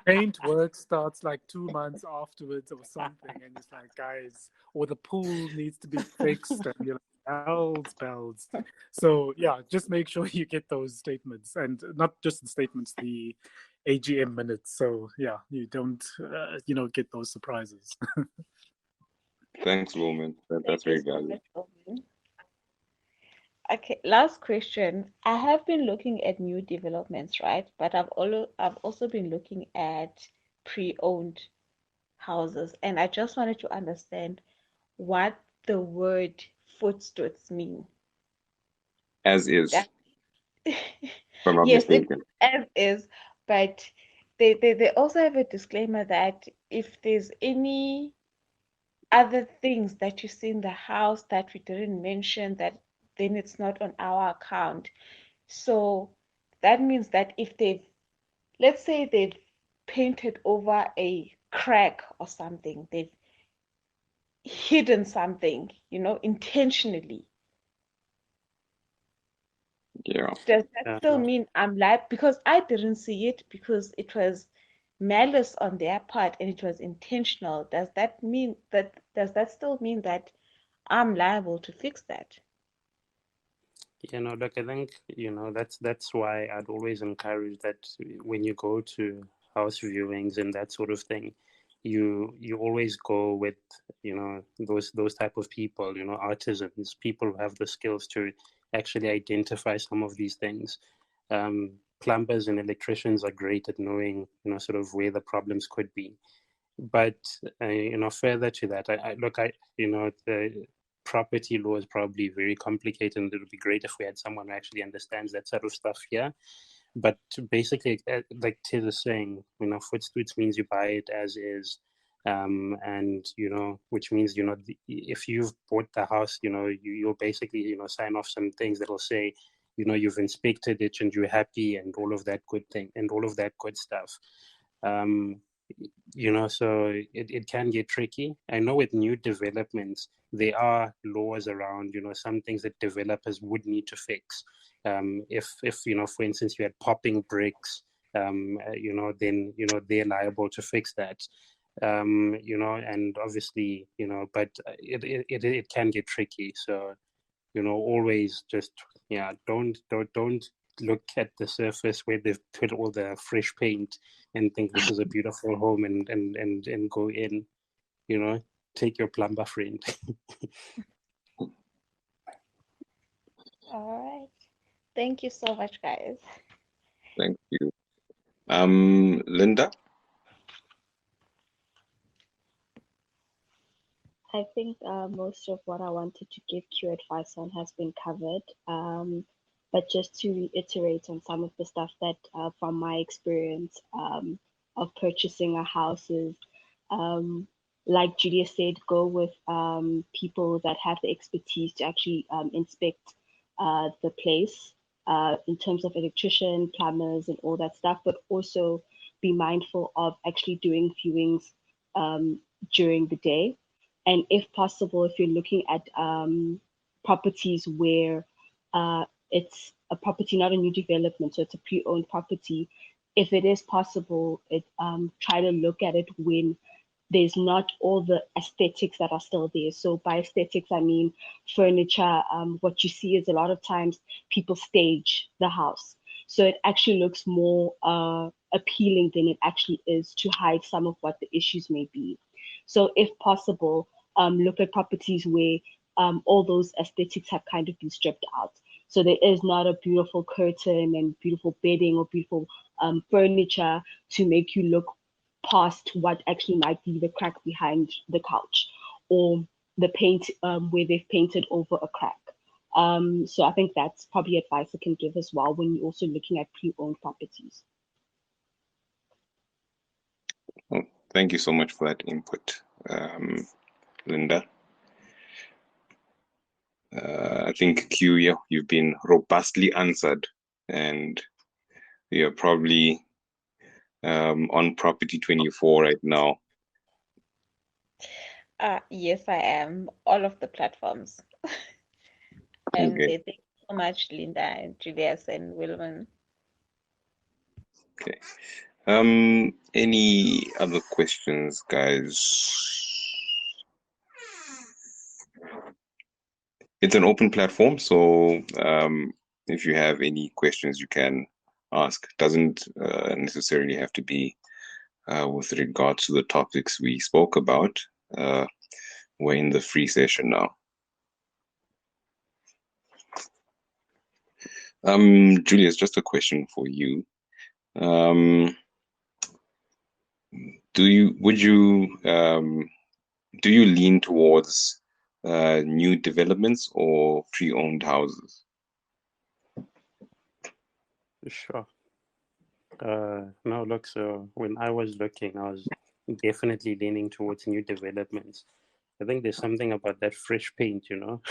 Speaker 3: paint work starts like 2 months afterwards or something, and it's like, guys, or the pool needs to be fixed, and you're like, bells. So yeah, just make sure you get those statements, and not just the statements, the AGM minutes. So yeah, you don't get those surprises.
Speaker 1: Thanks, Roman. That's very valuable.
Speaker 4: Okay, last question. I have been looking at new developments, right? But I've also been looking at pre-owned houses, and I just wanted to understand what the word footstool mean.
Speaker 1: As is,
Speaker 4: That,
Speaker 1: if I'm not
Speaker 4: yes,
Speaker 1: mistaken.
Speaker 4: as is, but they also have a disclaimer that if there's any other things that you see in the house that we didn't mention, that then it's not on our account. So that means that if let's say they've painted over a crack or something, they've hidden something, intentionally.
Speaker 1: Yeah.
Speaker 4: Does that still mean I'm liable? Because I didn't see it, because it was malice on their part and it was intentional. Does that still mean that I'm liable to fix that?
Speaker 2: Look, I think, that's why I'd always encourage that when you go to house viewings and that sort of thing, you always go with, those type of people, artisans, people who have the skills to actually identify some of these things. Plumbers and electricians are great at knowing, sort of where the problems could be. But, further to that, the property law is probably very complicated, and it would be great if we had someone who actually understands that sort of stuff here. But basically, like Tiz is saying, footstoots means you buy it as is, and which means if you've bought the house, you'll basically sign off some things that will say, you've inspected it and you're happy and all of that good thing and all of that good stuff. So it can get tricky. I know with new developments, there are laws around, some things that developers would need to fix. If for instance, you had popping bricks, then, they're liable to fix that. And obviously, but it can get tricky. So, always just, don't look at the surface where they've put all the fresh paint and think this is a beautiful home and go in. Take your plumber friend.
Speaker 4: All right. Thank you so much, guys.
Speaker 1: Thank you. Linda?
Speaker 5: I think most of what I wanted to give Q advice on has been covered. But just to reiterate on some of the stuff that from my experience of purchasing a house is, like Julia said, go with people that have the expertise to actually inspect the place in terms of electrician, plumbers, and all that stuff, but also be mindful of actually doing viewings during the day. And if possible, if you're looking at properties where it's a property, not a new development, so it's a pre-owned property, if it is possible, try to look at it when there's not all the aesthetics that are still there. So by aesthetics, I mean furniture. What you see is a lot of times people stage the house. So it actually looks more appealing than it actually is to hide some of what the issues may be. So if possible, look at properties where all those aesthetics have kind of been stripped out. So there is not a beautiful curtain and beautiful bedding or beautiful furniture to make you look past what actually might be the crack behind the couch, or the paint where they've painted over a crack. So I think that's probably advice I can give as well when you're also looking at pre-owned properties.
Speaker 1: Well, thank you so much for that input, Linda. I think Q, you've been robustly answered, and you're probably on Property 24 right now.
Speaker 4: Yes, I am. All of the platforms.
Speaker 1: Okay.
Speaker 4: Thank you so much, Linda and Julius and Wilman.
Speaker 1: Okay. Any other questions, guys? It's an open platform, so if you have any questions, you can ask. Doesn't necessarily have to be with regards to the topics we spoke about. We're in the free session now. Julius, just a question for you. Do you lean towards new developments or pre-owned houses?
Speaker 2: Sure. No, look, so when I was looking, I was definitely leaning towards new developments. I think there's something about that fresh paint, you know.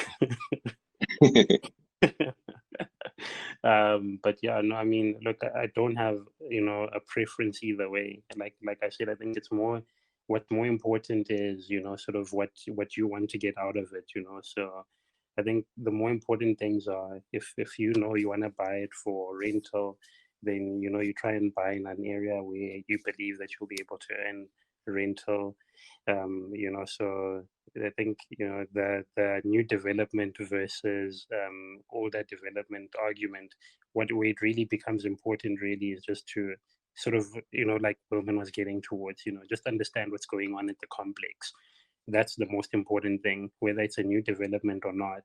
Speaker 2: But yeah, no, I mean, look, I don't have, you know, a preference either way. Like I said, I think it's more, what's more important is, you know, sort of what you want to get out of it, you know. So I think the more important things are, if you know you want to buy it for rental, then, you know, you try and buy in an area where you believe that you'll be able to earn rental. You know, so I think, you know, the new development versus older development argument, where it really becomes important really is just to sort of, you know, like Wilman was getting towards, you know, just understand what's going on at the complex. That's the most important thing, whether it's a new development or not.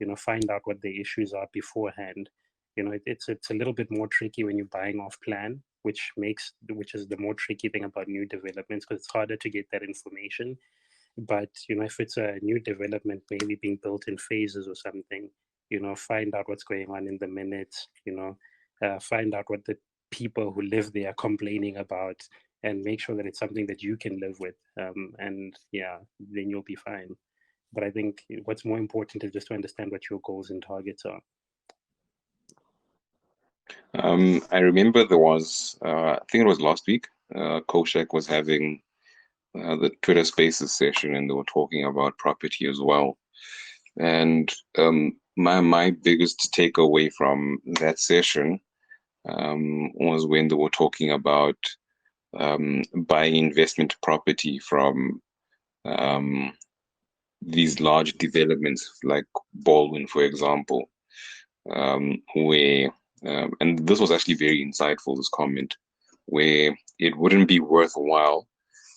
Speaker 2: You know, find out what the issues are beforehand. You know, it's a little bit more tricky when you're buying off plan, which is the more tricky thing about new developments, because it's harder to get that information. But, you know, if it's a new development maybe being built in phases or something, you know, find out what's going on in the minutes, you know, find out what the people who live there are complaining about, and make sure that it's something that you can live with. And yeah, then you'll be fine. But I think what's more important is just to understand what your goals and targets are.
Speaker 1: I remember there was, I think it was last week, Koshak was having the Twitter Spaces session, and they were talking about property as well. And my biggest takeaway from that session was when they were talking about buying investment property from these large developments like Baldwin, for example, where and this was actually very insightful, this comment, where it wouldn't be worthwhile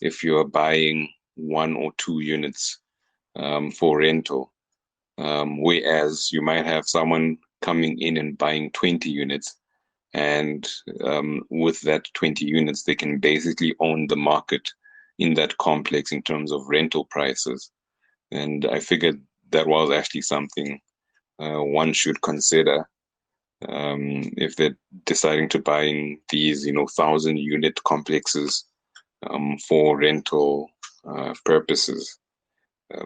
Speaker 1: if you're buying 1 or 2 units for rental, whereas you might have someone coming in and buying 20 units, and with that 20 units, they can basically own the market in that complex in terms of rental prices. And I figured that was actually something one should consider if they're deciding to buy these, 1,000-unit complexes for rental purposes.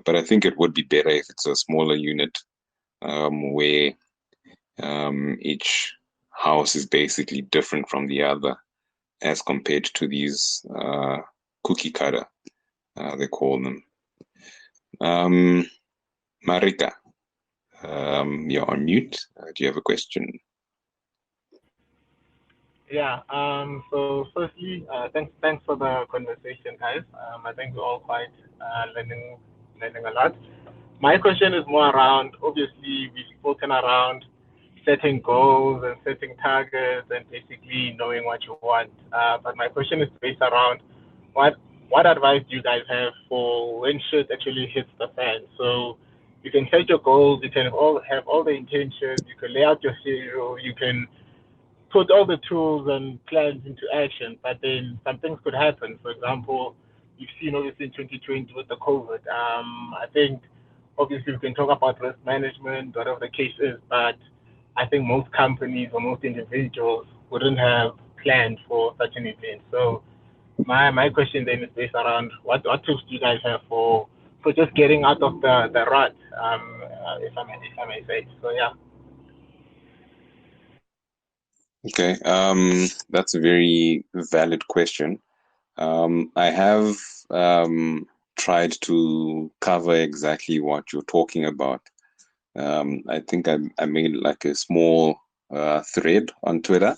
Speaker 1: But I think it would be better if it's a smaller unit where each house is basically different from the other, as compared to these cookie cutter, they call them. Marika, you're on mute. Do you have a question?
Speaker 6: Yeah. So firstly, thanks for the conversation, guys. I think we're all quite learning a lot. My question is more around. Obviously, we've spoken around setting goals and setting targets and basically knowing what you want. But my question is based around what advice do you guys have for when shit actually hits the fan? So you can set your goals, you can have all the intentions, you can lay out your schedule, you can put all the tools and plans into action, but then some things could happen. For example, you've seen obviously in 2020 with the COVID. I think obviously we can talk about risk management, whatever the case is, but I think most companies or most individuals wouldn't have planned for such an event. So my question then is based around what tips do you guys have for just getting out of the rut, if I may say. So yeah.
Speaker 1: Okay, that's a very valid question. I have tried to cover exactly what you're talking about. I think I made like a small thread on Twitter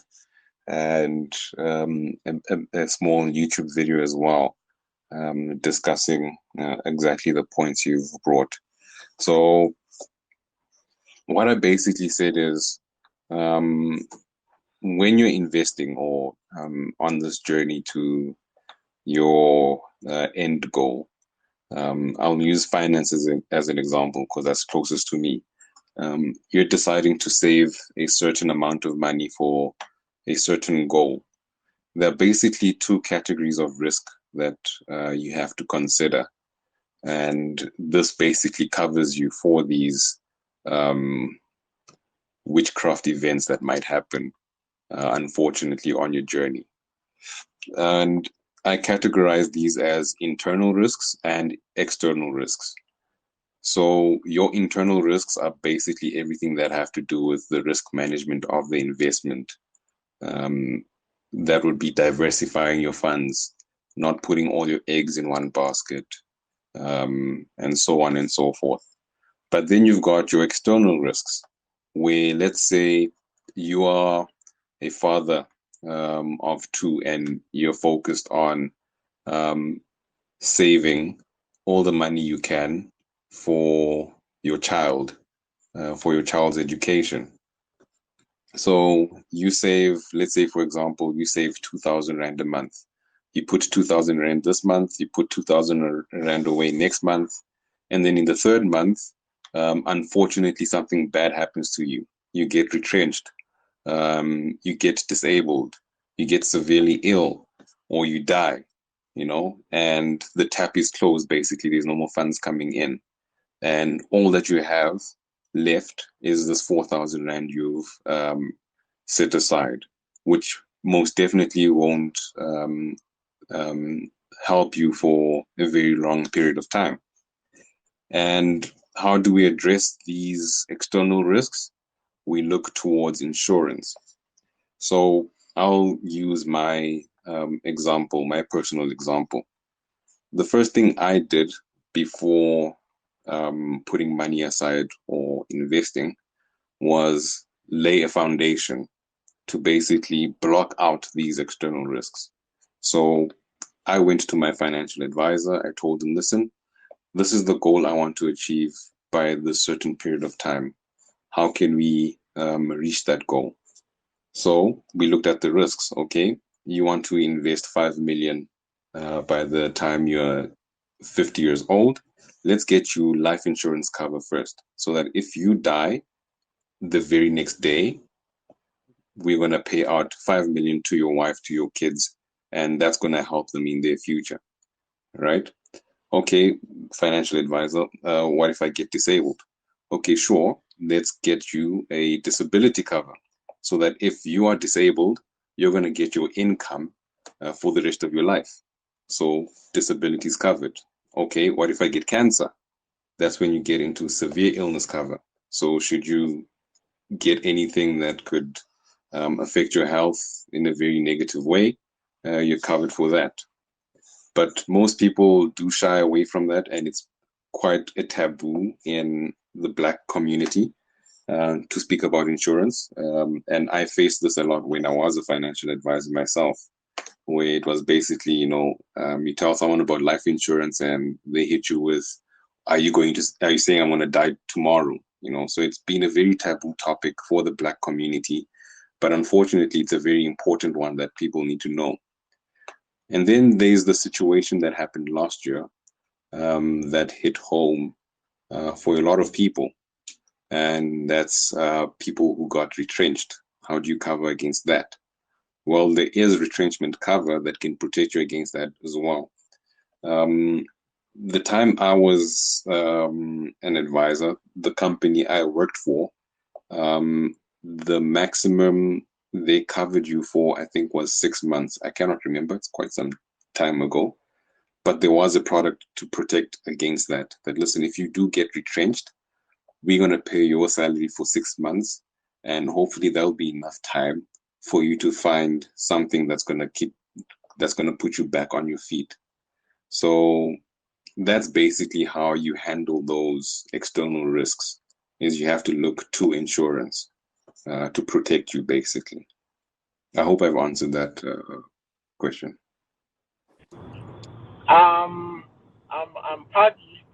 Speaker 1: and a small YouTube video as well, discussing exactly the points you've brought. So what I basically said is, when you're investing or on this journey to your end goal, I'll use finances as an example because that's closest to me. You're deciding to save a certain amount of money for a certain goal. There are basically two categories of risk that you have to consider. And this basically covers you for these witchcraft events that might happen, unfortunately, on your journey. And I categorize these as internal risks and external risks. So your internal risks are basically everything that have to do with the risk management of the investment. That would be diversifying your funds, not putting all your eggs in one basket, and so on and so forth. But then you've got your external risks, where let's say you are a father of two and you're focused on saving all the money you can for your child, for your child's education. So you save, let's say, for example, you save 2,000 Rand a month. You put 2,000 Rand this month, you put 2,000 Rand away next month. And then in the third month, unfortunately, something bad happens to you. You get retrenched, you get disabled, you get severely ill, or you die, and the tap is closed, basically. There's no more funds coming in. And all that you have left is this 4,000 Rand you've set aside, which most definitely won't help you for a very long period of time. And how do we address these external risks? We look towards insurance. So I'll use my example, my personal example. The first thing I did before putting money aside or investing was lay a foundation to basically block out these external risks. So I went to my financial advisor. I told him, listen, this is the goal I want to achieve by this certain period of time. How can we reach that goal? So we looked at the risks. Okay, you want to invest 5 million by the time you're 50 years old. Let's get you life insurance cover first, so that if you die the very next day, we're going to pay out 5 million to your wife, to your kids, and that's going to help them in their future, right? Okay, financial advisor, what if I get disabled? Okay, sure, let's get you a disability cover, so that if you are disabled, you're going to get your income for the rest of your life. So disability is covered. Okay, what if I get cancer? That's when you get into severe illness cover. So should you get anything that could affect your health in a very negative way, you're covered for that. But most people do shy away from that, and it's quite a taboo in the Black community to speak about insurance. And I faced this a lot when I was a financial advisor myself, where it was basically, you tell someone about life insurance and they hit you with, are you saying I'm going to die tomorrow? So it's been a very taboo topic for the Black community, but unfortunately, it's a very important one that people need to know. And then there's the situation that happened last year that hit home for a lot of people, and that's people who got retrenched. How do you cover against that? Well, there is retrenchment cover that can protect you against that as well. The time I was an advisor, the company I worked for, the maximum they covered you for, I think, was 6 months. I cannot remember. It's quite some time ago. But there was a product to protect against that. That, listen, if you do get retrenched, we're going to pay your salary for 6 months. And hopefully there'll be enough time for you to find something that's going to put you back on your feet. So that's basically how you handle those external risks, is you have to look to insurance to protect you, basically. I hope I've answered that question.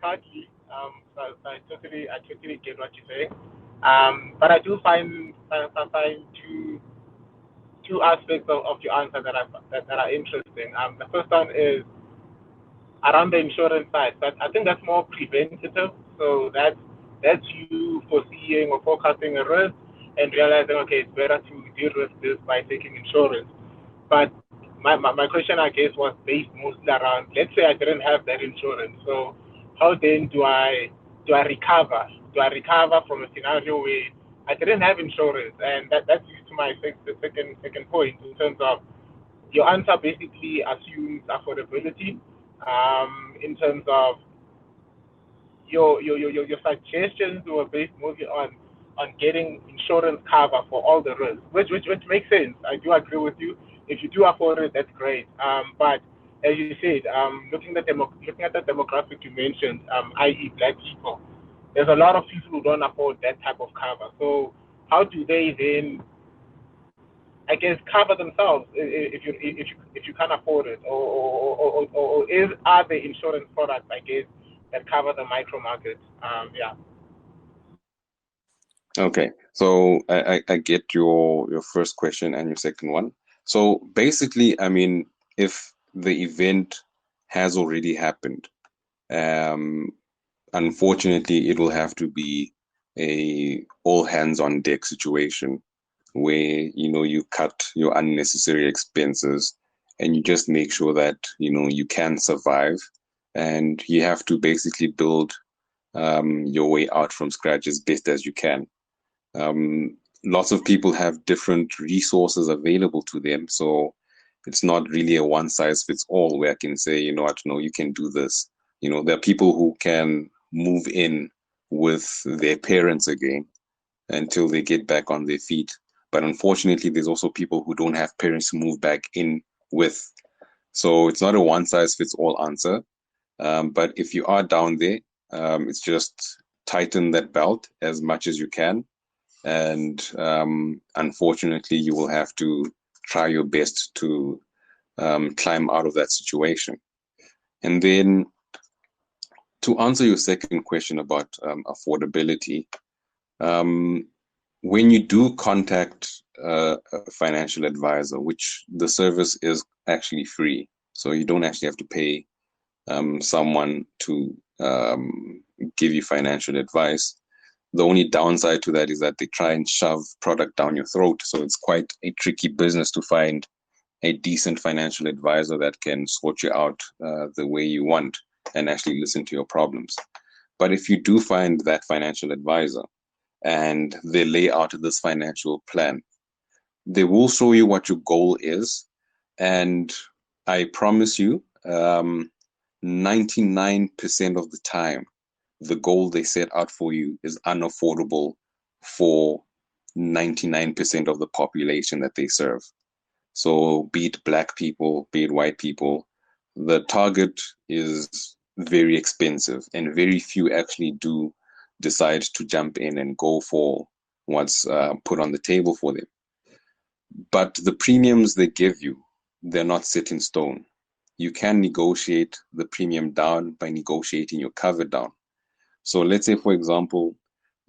Speaker 6: Partly. So I totally get what you're saying. But I do find two aspects of your answer that are interesting. The first one is around the insurance side, but I think that's more preventative. So that's you foreseeing or forecasting a risk and realizing, okay, it's better to de-risk this by taking insurance. But my question, I guess, was based mostly around, let's say I didn't have that insurance. So how then do I recover? Do I recover from a scenario where I didn't have insurance? And that's to my second point in terms of your answer basically assumes affordability in terms of your suggestions were based mostly on getting insurance cover for all the risks, which makes sense. I do agree with you. If you do afford it, that's great. But as you said, looking at the demographic you mentioned, i.e., Black people, there's a lot of people who don't afford that type of cover. So how do they then, I guess, cover themselves if you can't afford it, or are there insurance products, I guess, that cover the micro market? Yeah.
Speaker 1: Okay, so I get your first question and your second one. So basically, I mean, if the event has already happened, unfortunately, it will have to be a all hands on deck situation where, you cut your unnecessary expenses and you just make sure that, you can survive, and you have to basically build your way out from scratch as best as you can. Lots of people have different resources available to them, so it's not really a one size fits all where I can say, you know what, no, you can do this. There are people who can move in with their parents again until they get back on their feet. But unfortunately, there's also people who don't have parents to move back in with. So it's not a one size fits all answer. But if you are down there, it's just tighten that belt as much as you can. And unfortunately, you will have to try your best to climb out of that situation. And then to answer your second question about affordability, when you do contact a financial advisor, which the service is actually free, so you don't actually have to pay someone to give you financial advice. The only downside to that is that they try and shove product down your throat. So it's quite a tricky business to find a decent financial advisor that can sort you out the way you want and actually listen to your problems. But if you do find that financial advisor and they lay out this financial plan, they will show you what your goal is. And I promise you, 99% of the time, the goal they set out for you is unaffordable for 99% of the population that they serve. So be it Black people, be it white people, the target is very expensive, and very few actually do decide to jump in and go for what's put on the table for them. But the premiums they give you, they're not set in stone. You can negotiate the premium down by negotiating your cover down. So let's say, for example,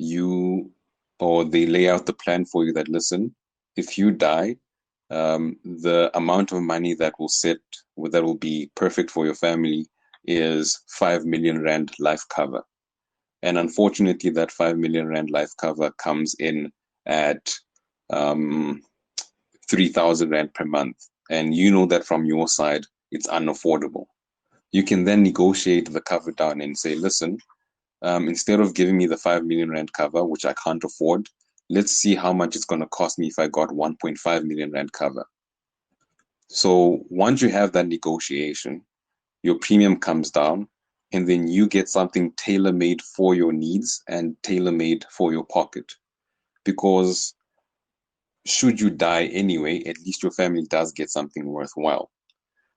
Speaker 1: they lay out the plan for you that, listen, if you die, the amount of money that will be perfect for your family is 5 million rand life cover. And unfortunately, that 5 million rand life cover comes in at 3,000 rand per month. And you know that from your side, it's unaffordable. You can then negotiate the cover down and say, listen, instead of giving me the 5 million rand cover, which I can't afford, let's see how much it's going to cost me if I got 1.5 million rand cover. So once you have that negotiation, your premium comes down, and then you get something tailor-made for your needs and tailor-made for your pocket. Because should you die anyway, at least your family does get something worthwhile.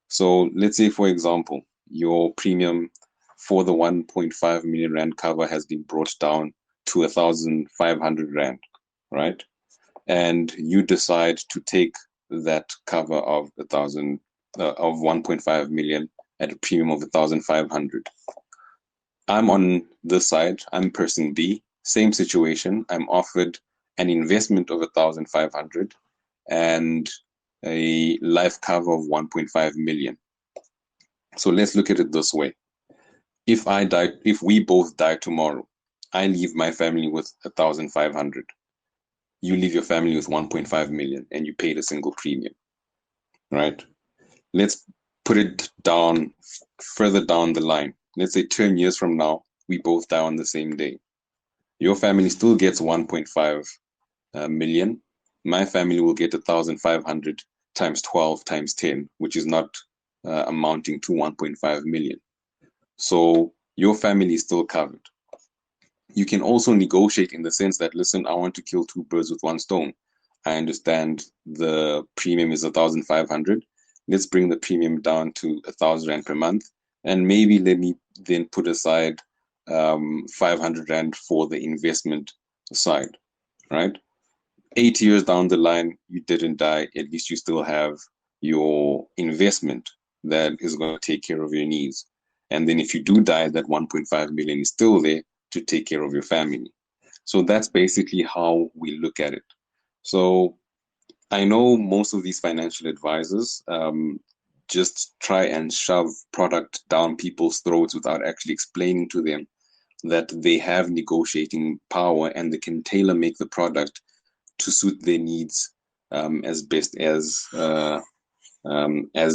Speaker 1: So let's say, for example, your premium for the 1.5 million rand cover has been brought down to 1,500 rand, right? And you decide to take that cover of 1.5 million at a premium of 1,500. I'm on this side. I'm person B. Same situation. I'm offered an investment of 1,500 and a life cover of 1.5 million. So let's look at it this way. If we both die tomorrow, I leave my family with 1,500. You leave your family with 1.5 million and you paid a single premium, right? Let's put it down further down the line. Let's say 10 years from now, we both die on the same day. Your family still gets 1.5 million. My family will get 1,500 times 12 times 10, which is not amounting to 1.5 million. So your family is still covered. You can also negotiate in the sense that, listen, I want to kill two birds with one stone. I understand the premium is 1,500. Let's bring the premium down to 1,000 rand per month, and maybe let me then put aside 500 rand for the investment side, right? 8 years down the line, you didn't die. At least you still have your investment that is going to take care of your needs. And then if you do die, that 1.5 million is still there to take care of your family. So that's basically how we look at it. So I know most of these financial advisors just try and shove product down people's throats without actually explaining to them that they have negotiating power and they can tailor make the product to suit their needs as best as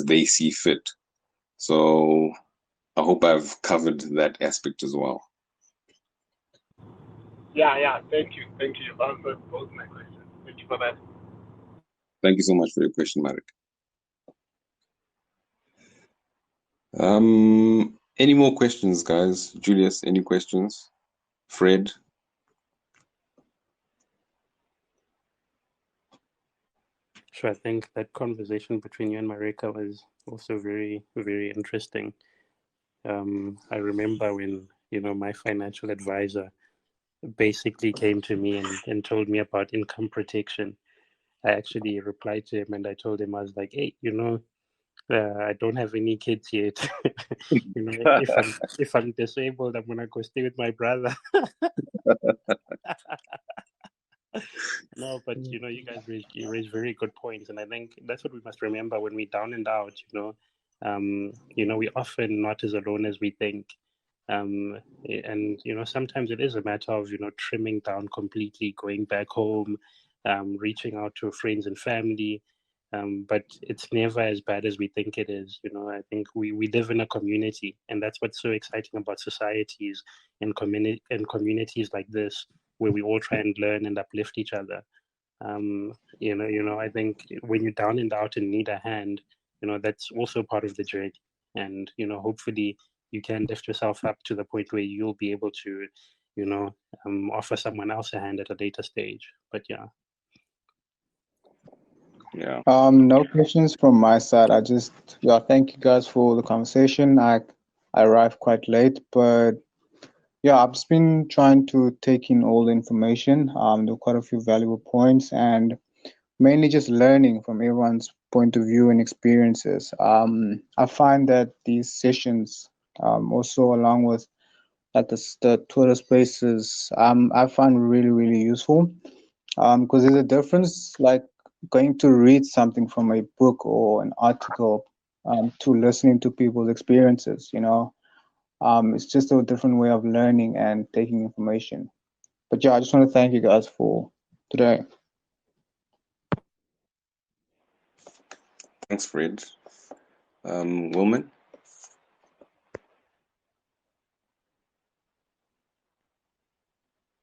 Speaker 1: they see fit. So I hope I've covered that aspect as well.
Speaker 6: Yeah. Thank you. You've answered both my questions. Thank you for that.
Speaker 1: Thank you so much for your question, Marek. Any more questions, guys? Julius, any questions? Fred?
Speaker 2: So I think that conversation between you and Marika was also very, very interesting. I remember when, my financial advisor basically came to me and told me about income protection. I actually replied to him and I told him, I was like, hey, I don't have any kids yet. If I'm disabled, I'm gonna go stay with my brother. No, but you guys raise very good points, and I think that's what we must remember when we're down and out. We're often not as alone as we think, and sometimes it is a matter of trimming down completely, going back home, reaching out to friends and family. But it's never as bad as we think it is. I think we live in a community, and that's what's so exciting about societies and communities like this, where we all try and learn and uplift each other. I think when you're down and out and need a hand, that's also part of the journey. And hopefully you can lift yourself up to the point where you'll be able to, offer someone else a hand at a later stage. But yeah.
Speaker 7: No questions from my side. Thank you guys for the conversation. I arrived quite late, but yeah, I've just been trying to take in all the information. There were quite a few valuable points, and mainly just learning from everyone's point of view and experiences. I find that these sessions, also along with like the Twitter Spaces, I find really really useful. Because there's a difference, like going to read something from a book or an article, to listening to people's experiences. It's just a different way of learning and taking information. But yeah, I just want to thank you guys for today.
Speaker 1: Thanks, Fred. Wilman?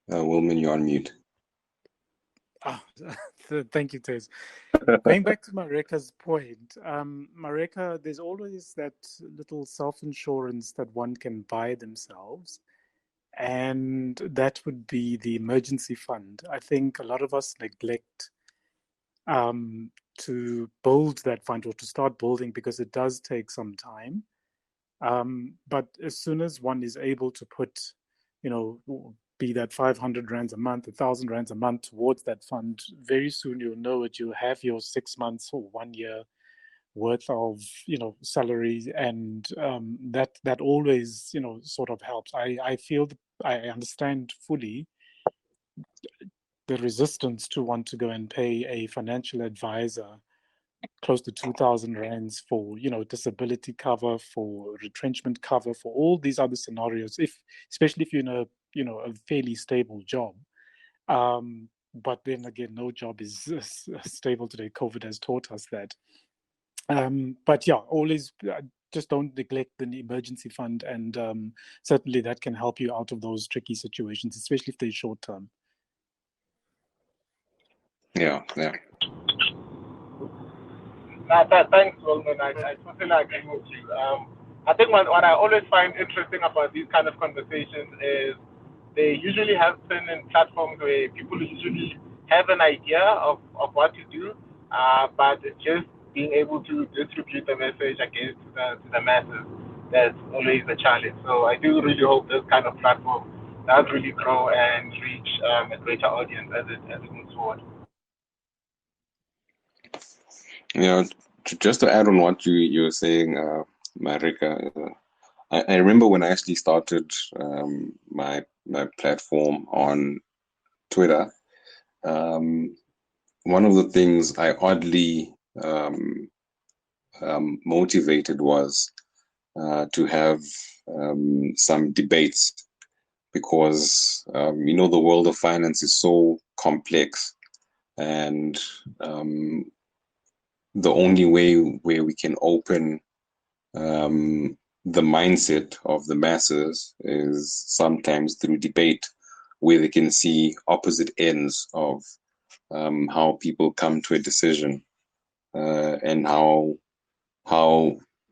Speaker 1: Wilman, you're on mute.
Speaker 3: Thank you, Tez. Going back to Mareka's point, Mareka, there's always that little self-insurance that one can buy themselves, and that would be the emergency fund. I think a lot of us neglect to build that fund or to start building because it does take some time. But as soon as one is able to put, be that 500 rands a month, 1,000 rands a month towards that fund, very soon you'll know it. You'll have your 6 months or 1 year worth of, salary, and that always, sort of helps. I feel I understand fully the resistance to want to go and pay a financial advisor close to 2,000 rands for disability cover, for retrenchment cover, for all these other scenarios. Especially if you're in a fairly stable job. But then again, no job is stable today. COVID has taught us that. But yeah, always just don't neglect the emergency fund, and certainly that can help you out of those tricky situations, especially if they're short term.
Speaker 1: Yeah.
Speaker 6: Thanks, Wilman. I totally agree with you. I think what I always find interesting about these kind of conversations is they usually happen in platforms where people usually have an idea of what to do, but it's just being able to distribute the message again to the masses that's always the challenge. So I do really hope this kind of platform does really grow and reach a greater audience as it moves forward.
Speaker 1: Just to add on what you were saying, Marika, I remember when I actually started my platform on Twitter. One of the things I oddly motivated was to have some debates, because the world of finance is so complex, and the only way where we can open the mindset of the masses is sometimes through debate, where they can see opposite ends of how people come to a decision, and how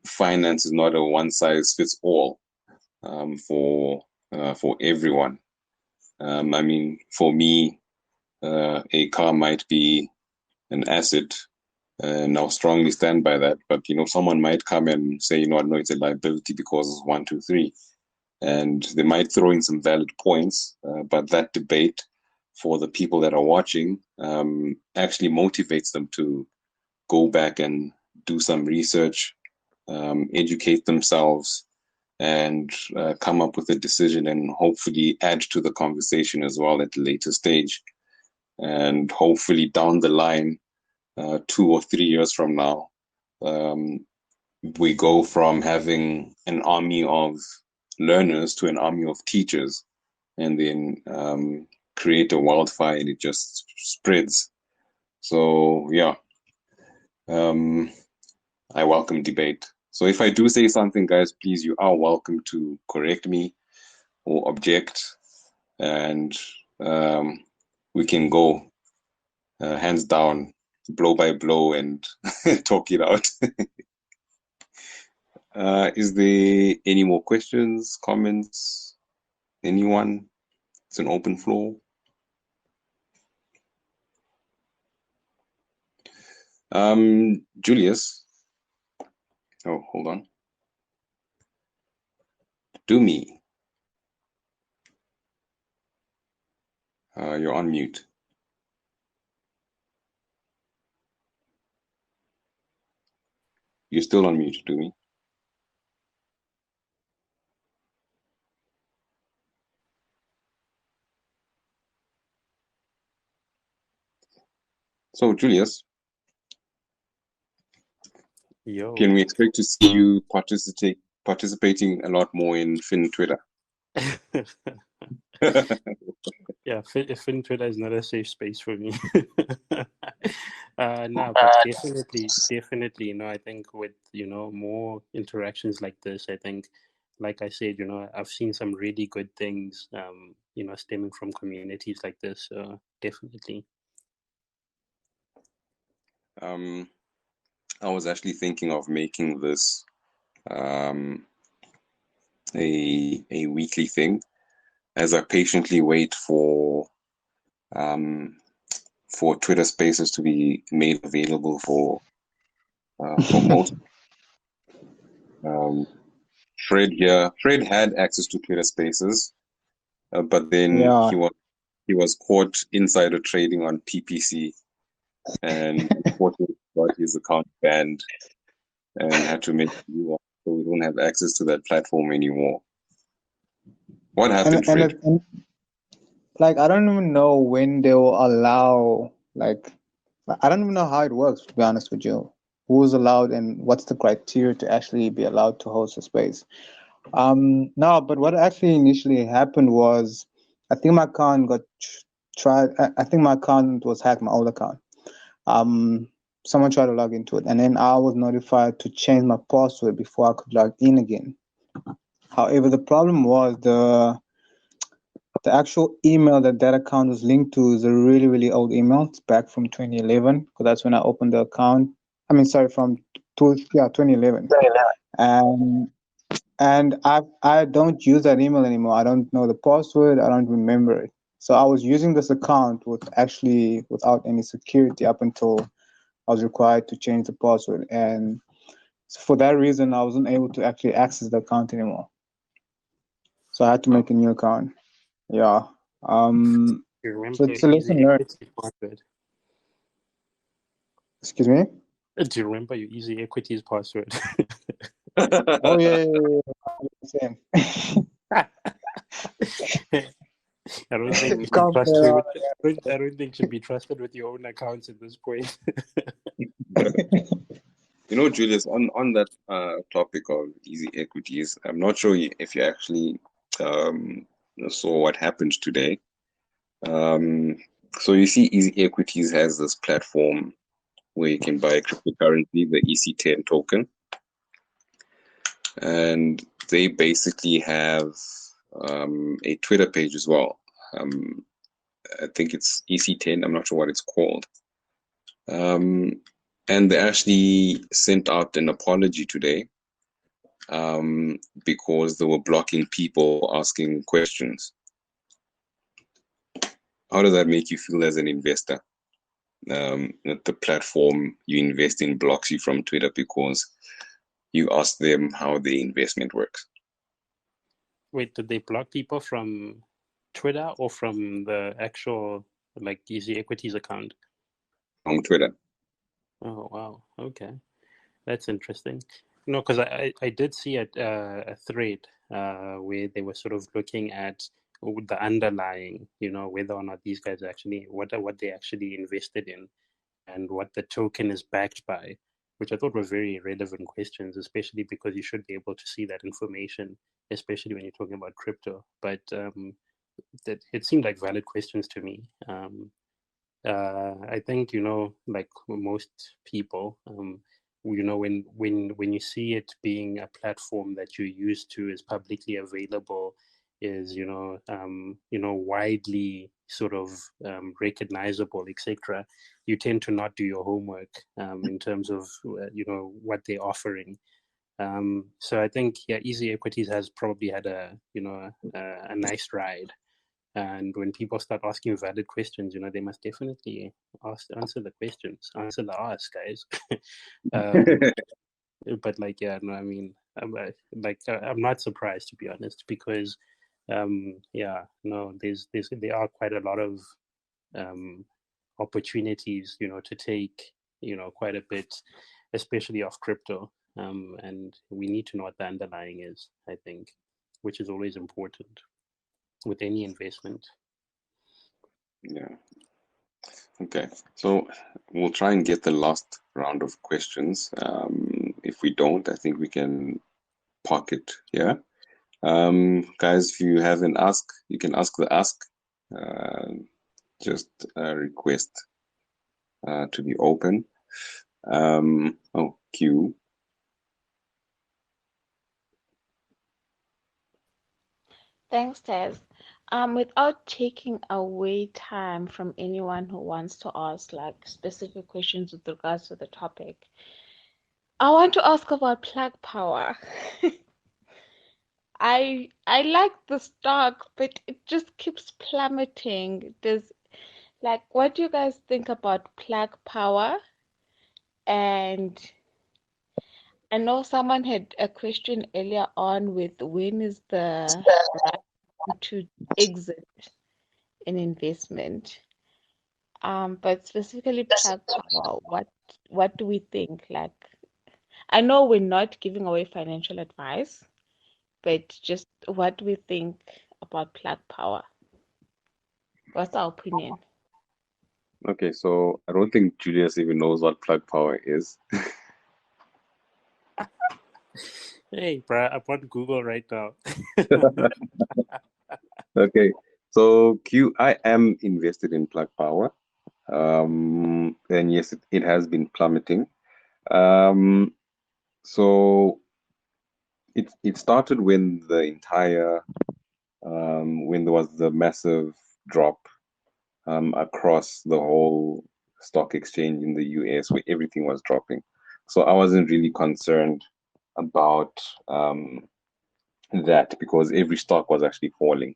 Speaker 1: finance is not a one size fits all for everyone. For me, a car might be an asset, and I'll strongly stand by that. But someone might come and say, no, it's a liability because 1, 2, 3, and they might throw in some valid points. But that debate, for the people that are watching, actually motivates them to go back and do some research, educate themselves, and come up with a decision, and hopefully add to the conversation as well at a later stage. And hopefully down the line, 2 or 3 years from now, we go from having an army of learners to an army of teachers, and then create a wildfire, and it just spreads. So yeah, I welcome debate. So if I do say something, guys, please, you are welcome to correct me or object, and we can go hands down, blow by blow, and talk it out. Is there any more questions, comments? Anyone? It's an open floor. Julius. Oh, hold on. Do me. You're on mute. You're still on mute, do me. So, Julius,
Speaker 2: Yo.
Speaker 1: can we expect to see you participating a lot more in Fin Twitter?
Speaker 2: Yeah, Fin Twitter is not a safe space for me. No, but definitely, I think with, more interactions like this, I think, like I said, I've seen some really good things, stemming from communities like this. So definitely.
Speaker 1: I was actually thinking of making this a weekly thing as I patiently wait for Twitter Spaces to be made available for most. Fred had access to Twitter Spaces, but then
Speaker 7: Yeah,
Speaker 1: he was caught insider trading on PPC, and unfortunately got his account banned and had to make a new one, so we don't have access to that platform anymore. What happened, Fred?
Speaker 7: and like I don't even know when they will allow. Like I don't even know how it works, to be honest with you. Who's allowed and what's the criteria to actually be allowed to host a space? No, but what actually initially happened was, I think my account got tried. I think my account was hacked, my old account. Someone tried to log into it, and then I was notified to change my password before I could log in again. However, the problem was the actual email that account was linked to is a really, really old email. It's back from 2011, because that's when I opened the account. I mean, sorry, from 2011. And I don't use that email anymore. I don't know the password. I don't remember it. So I was using this account without any security up until I was required to change the password. And for that reason, I wasn't able to actually access the account anymore. So I had to make a new account. Yeah.
Speaker 2: You remember
Speaker 7: So
Speaker 2: your
Speaker 7: it's a lesson
Speaker 2: easy
Speaker 7: learned.
Speaker 2: equity password?
Speaker 7: Excuse me?
Speaker 2: Do you remember your easy equities password?
Speaker 7: Oh, yeah. Same.
Speaker 2: I don't think you should
Speaker 7: Can't
Speaker 2: trust
Speaker 7: play
Speaker 2: me
Speaker 7: around.
Speaker 2: with. I don't think you should be trusted with your own accounts at this point.
Speaker 1: Julius, on that topic of easy equities, I'm not sure if you actually saw what happened today. So you see, Easy Equities has this platform where you can buy cryptocurrency, the EC10 token, and they basically have a Twitter page as well. I think it's EC10. I'm not sure what it's called. And they actually sent out an apology today because they were blocking people asking questions. How does that make you feel as an investor? That the platform you invest in blocks you from Twitter because you ask them how the investment works.
Speaker 2: Wait, did they block people from Twitter or from the actual Easy Equities account?
Speaker 1: On Twitter.
Speaker 2: Oh wow, okay, that's interesting. No, because I did see a thread where they were sort of looking at the underlying, whether or not these guys actually what they actually invested in and what the token is backed by, which I thought were very relevant questions, especially because you should be able to see that information, especially when you're talking about crypto. But that it seemed like valid questions to me. I think like most people, when you see it being a platform that you're used to is publicly available, is widely sort of recognizable, etc. You tend to not do your homework in terms of what they're offering. So I think Easy Equities has probably had a nice ride. And when people start asking valid questions, they must definitely answer the questions, answer the ask, guys. But I mean, I'm not surprised, to be honest, because there are quite a lot of opportunities, to take, quite a bit, especially off crypto. And we need to know what the underlying is, I think, which is always important with any investment.
Speaker 1: Yeah. Okay, so we'll try and get the last round of questions. If we don't, I think we can park it here. Guys, if you have an ask, you can ask the ask. Just a request to be open. Oh, Q.
Speaker 4: Thanks, Taz. Without taking away time from anyone who wants to ask like specific questions with regards to the topic, I want to ask about Plug Power. I like the stock, but it just keeps plummeting. What do you guys think about Plug Power? And I know someone had a question earlier on with when is the right time to exit an investment? But specifically Plug Power, what do we think? Like, I know we're not giving away financial advice, but just what do we think about Plug Power? What's our opinion?
Speaker 1: Okay, so I don't think Julius even knows what Plug Power is.
Speaker 2: Hey, bruh, I'm on Google right now.
Speaker 1: Okay, so Q, I am invested in Plug Power. And yes, it has been plummeting. So it started when the entire when there was the massive drop across the whole stock exchange in the US where everything was dropping. So I wasn't really concerned about that because every stock was actually falling.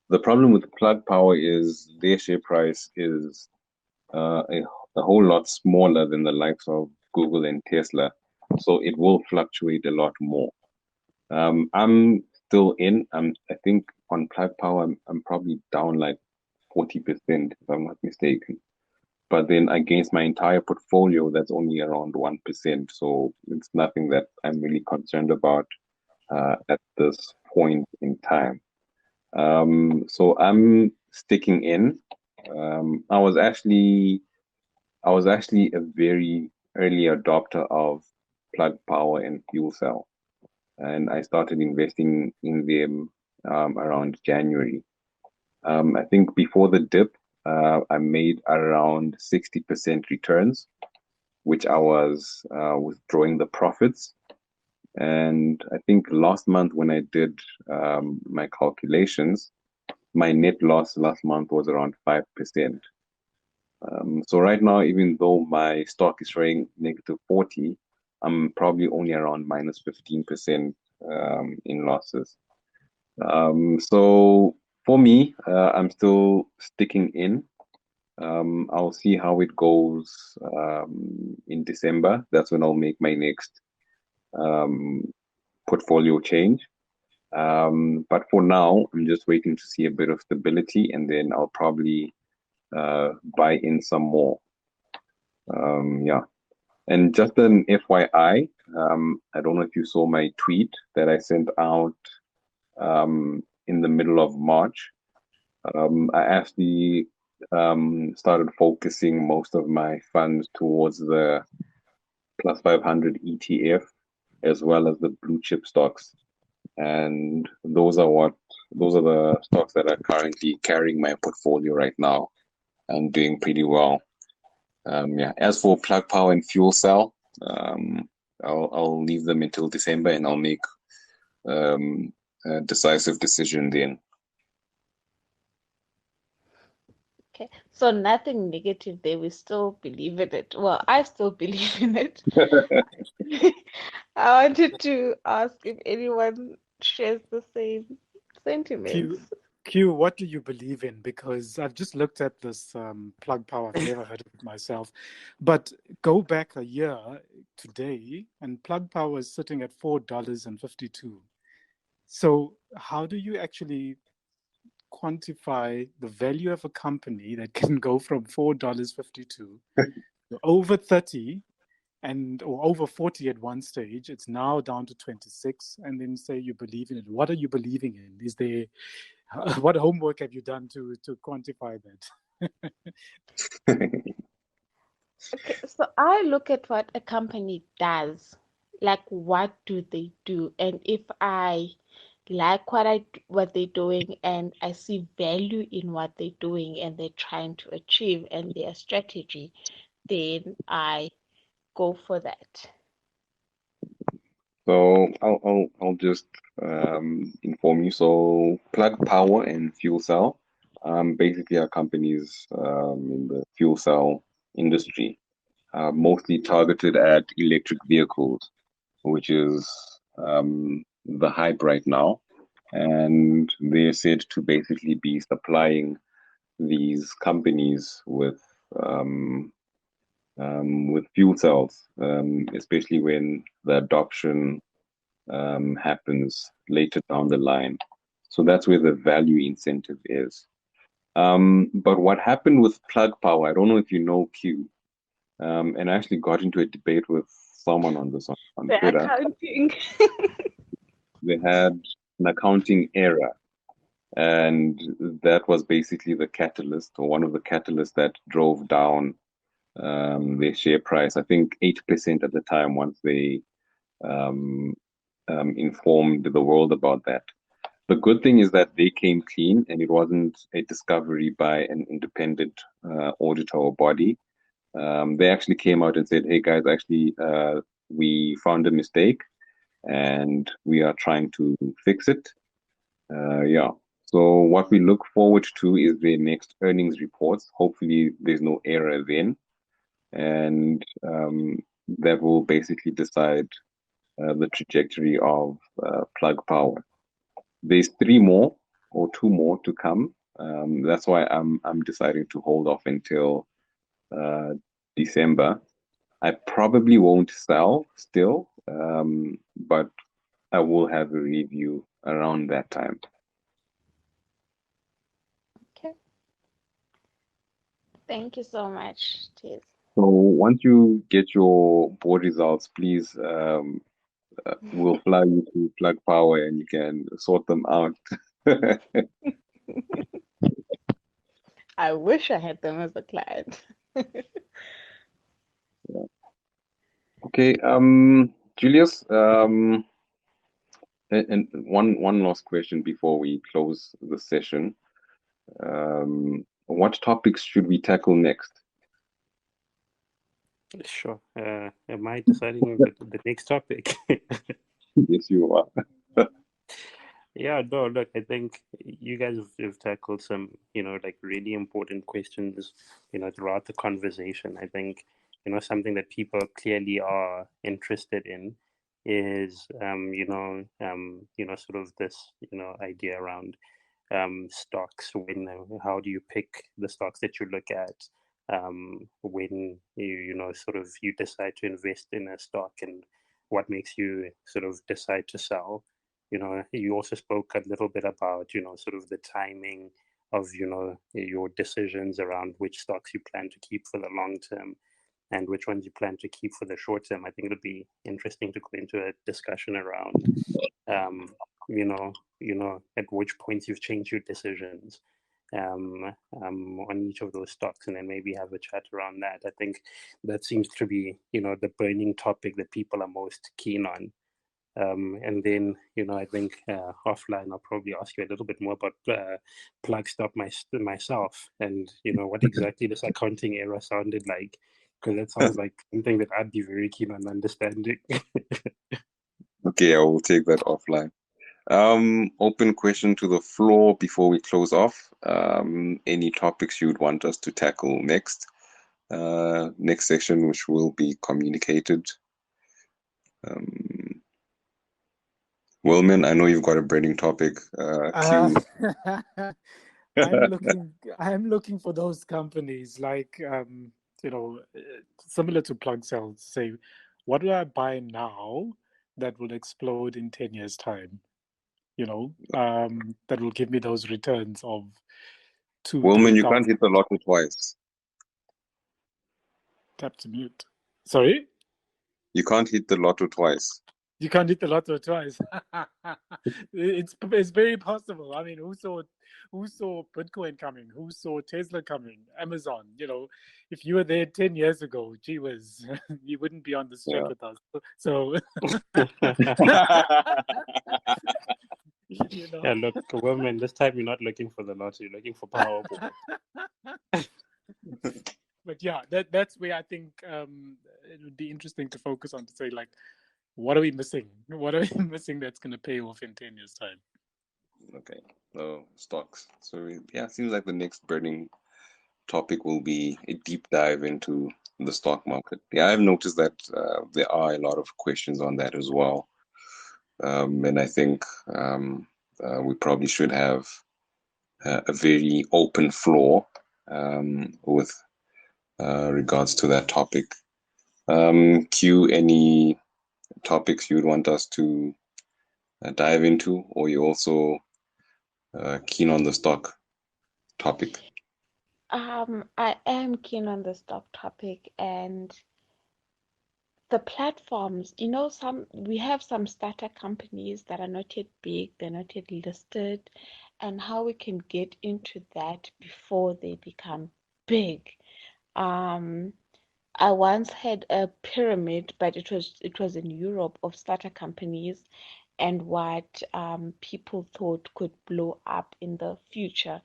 Speaker 1: The problem with Plug Power is their share price is a whole lot smaller than the likes of Google and Tesla. So it will fluctuate a lot more. I'm still in. I think on Plug Power, I'm probably down like 40%, if I'm not mistaken. But then against my entire portfolio, that's only around 1%. So it's nothing that I'm really concerned about at this point in time. So I'm sticking in. I was actually a very early adopter of Plug Power and Fuel Cell, and I started investing in them around January. I think before the dip, I made around 60% returns, which I was withdrawing the profits. And I think last month when I did my calculations, my net loss last month was around 5%. So right now, even though my stock is showing negative 40, I'm probably only around minus 15% in losses. So for me, I'm still sticking in. I'll see how it goes in December. That's when I'll make my next portfolio change. But for now, I'm just waiting to see a bit of stability, and then I'll probably buy in some more. Yeah. And just an FYI, I don't know if you saw my tweet that I sent out in the middle of March. I actually started focusing most of my funds towards the plus 500 ETF as well as the blue chip stocks. And those are the stocks that are currently carrying my portfolio right now and doing pretty well. Yeah. As for Plug Power and Fuel Cell, I'll leave them until December, and I'll make a decisive decision then.
Speaker 4: Okay, so nothing negative there. We still believe in it. Well, I still believe in it. I wanted to ask if anyone shares the same sentiments.
Speaker 3: Q, what do you believe in? Because I've just looked at this Plug Power. I've never heard of it myself. But go back a year today, and Plug Power is sitting at $4.52. So how do you actually quantify the value of a company that can go from $4.52 to over 30 or over 40 at one stage? It's now down to 26, and then say you believe in it. What are you believing in? Is there what homework have you done to quantify that?
Speaker 4: Okay, so I look at what a company does, like what do they do, and if I like what they're doing and I see value in what they're doing and they're trying to achieve and their strategy, then I go for that.
Speaker 1: So I'll just inform you. So Plug Power and Fuel Cell basically are companies in the fuel cell industry, mostly targeted at electric vehicles, which is the hype right now. And they're said to basically be supplying these companies with fuel cells, especially when the adoption happens later down the line. So that's where the value incentive is. But what happened with Plug Power, I don't know if you know Q, and I actually got into a debate with someone on this on
Speaker 4: The
Speaker 1: Twitter.
Speaker 4: accounting.
Speaker 1: They had an accounting error, and that was basically the catalyst, or one of the catalysts that drove down their share price. I think 8% at the time once they um, informed the world about that. The good thing is that they came clean and it wasn't a discovery by an independent auditor or body. They actually came out and said, hey guys, actually, we found a mistake and we are trying to fix it. Yeah. So what we look forward to is the next earnings reports. Hopefully there's no error then. And that will basically decide the trajectory of Plug Power. There's 3 more or 2 more to come. That's why I'm deciding to hold off until December. I probably won't sell still, but I will have a review around that time.
Speaker 4: Okay. Thank you so much, Tiz.
Speaker 1: So once you get your board results, please, we'll fly you to Plug Power and you can sort them out.
Speaker 4: I wish I had them as a client.
Speaker 1: Yeah. Okay, Julius, and one last question before we close the session. What topics should we tackle next?
Speaker 2: Sure. Am I deciding the next topic?
Speaker 1: Yes, you are.
Speaker 2: Yeah, no, look, I think you guys have tackled some, like really important questions, throughout the conversation. I think, something that people clearly are interested in is, sort of this, idea around stocks. How do you pick the stocks that you look at? When sort of you decide to invest in a stock, and what makes you sort of decide to sell. You also spoke a little bit about, sort of the timing of, your decisions around which stocks you plan to keep for the long term and which ones you plan to keep for the short term. I think it'll be interesting to go into a discussion around, at which points you've changed your decisions on each of those stocks, and then maybe have a chat around that. I think that seems to be, the burning topic that people are most keen on. And then, I think offline, I'll probably ask you a little bit more about Plug Stop myself, and, what exactly this accounting error sounded like, because that sounds like something that I'd be very keen on understanding.
Speaker 1: Okay, I will take that offline. Open question to the floor before we close off. Any topics you'd want us to tackle next? Next section, which will be communicated. Wilman, I know you've got a burning topic.
Speaker 3: I'm looking for those companies like similar to Plug Cells. Say, what do I buy now that will explode in 10 years' time? That will give me those returns of 2,000,
Speaker 1: Wilman, you
Speaker 3: 3,000.
Speaker 1: can't hit the lotto twice.
Speaker 3: Tap to mute. Sorry?
Speaker 1: You can't hit the lotto twice.
Speaker 3: You can't hit the lotto twice. It's very possible. I mean, who saw Bitcoin coming? Who saw Tesla coming? Amazon. You know, if you were there 10 years ago, gee whiz, you wouldn't be on this trip
Speaker 1: Yeah.
Speaker 3: with us. So, you know.
Speaker 2: Yeah, look, women, this time you're not looking for the lottery, you're looking for Powerball.
Speaker 3: But yeah, that's where I think it would be interesting to focus on, to say, like, what are we missing? What are we missing that's going to pay off in 10 years' time?
Speaker 1: Okay, so stocks. So yeah, it seems like the next burning topic will be a deep dive into the stock market. Yeah, I've noticed that there are a lot of questions on that as well. And I think we probably should have a very open floor with regards to that topic. Q, any topics you'd want us to dive into, or you also keen on the stock topic?
Speaker 4: I am keen on the stock topic, and the platforms, you know, we have some starter companies that are not yet big, they're not yet listed, and how we can get into that before they become big. I once had a pyramid, but it was in Europe, of starter companies and what people thought could blow up in the future.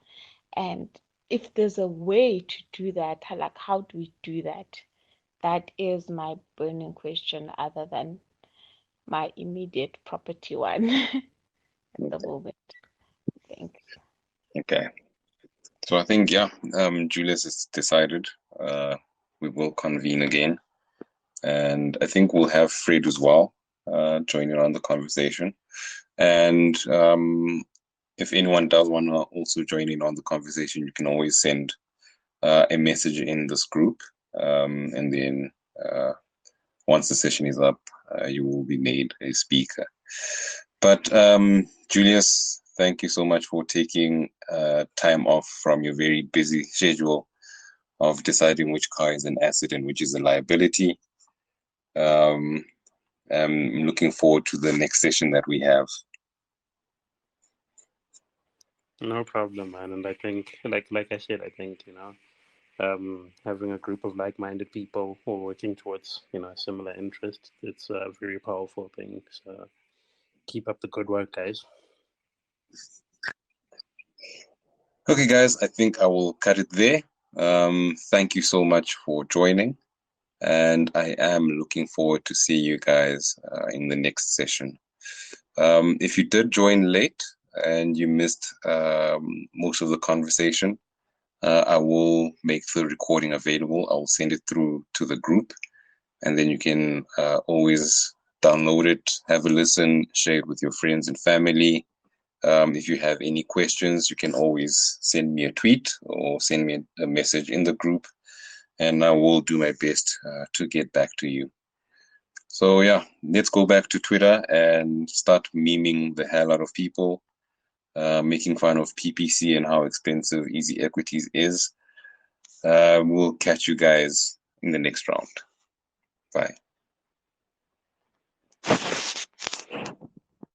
Speaker 4: And if there's a way to do that, like, how do we do that? That is my burning question, other than my immediate property one at the moment. Thank you.
Speaker 1: Okay. So I think, yeah, Julius has decided we will convene again. And I think we'll have Fred as well joining on the conversation. And if anyone does want to also join in on the conversation, you can always send a message in this group. And then once the session is up, you will be made a speaker. But Julius, thank you so much for taking time off from your very busy schedule of deciding which car is an asset and which is a liability. I'm looking forward to the next session that we have.
Speaker 2: No problem, man. And I think, like I said, I think, you know, having a group of like-minded people who are working towards, you know, a similar interest, it's a very powerful thing. So keep up the good work, guys.
Speaker 1: Okay, guys, I think I will cut it there. Thank you so much for joining. And I am looking forward to see you guys in the next session. If you did join late and you missed most of the conversation, I will make the recording available. I will send it through to the group, and then you can always download it, have a listen, share it with your friends and family. If you have any questions, you can always send me a tweet or send me a message in the group, and I will do my best to get back to you. So yeah, let's go back to Twitter and start memeing the hell out of people, making fun of PPC and how expensive Easy Equities is. We'll catch you guys in the next round.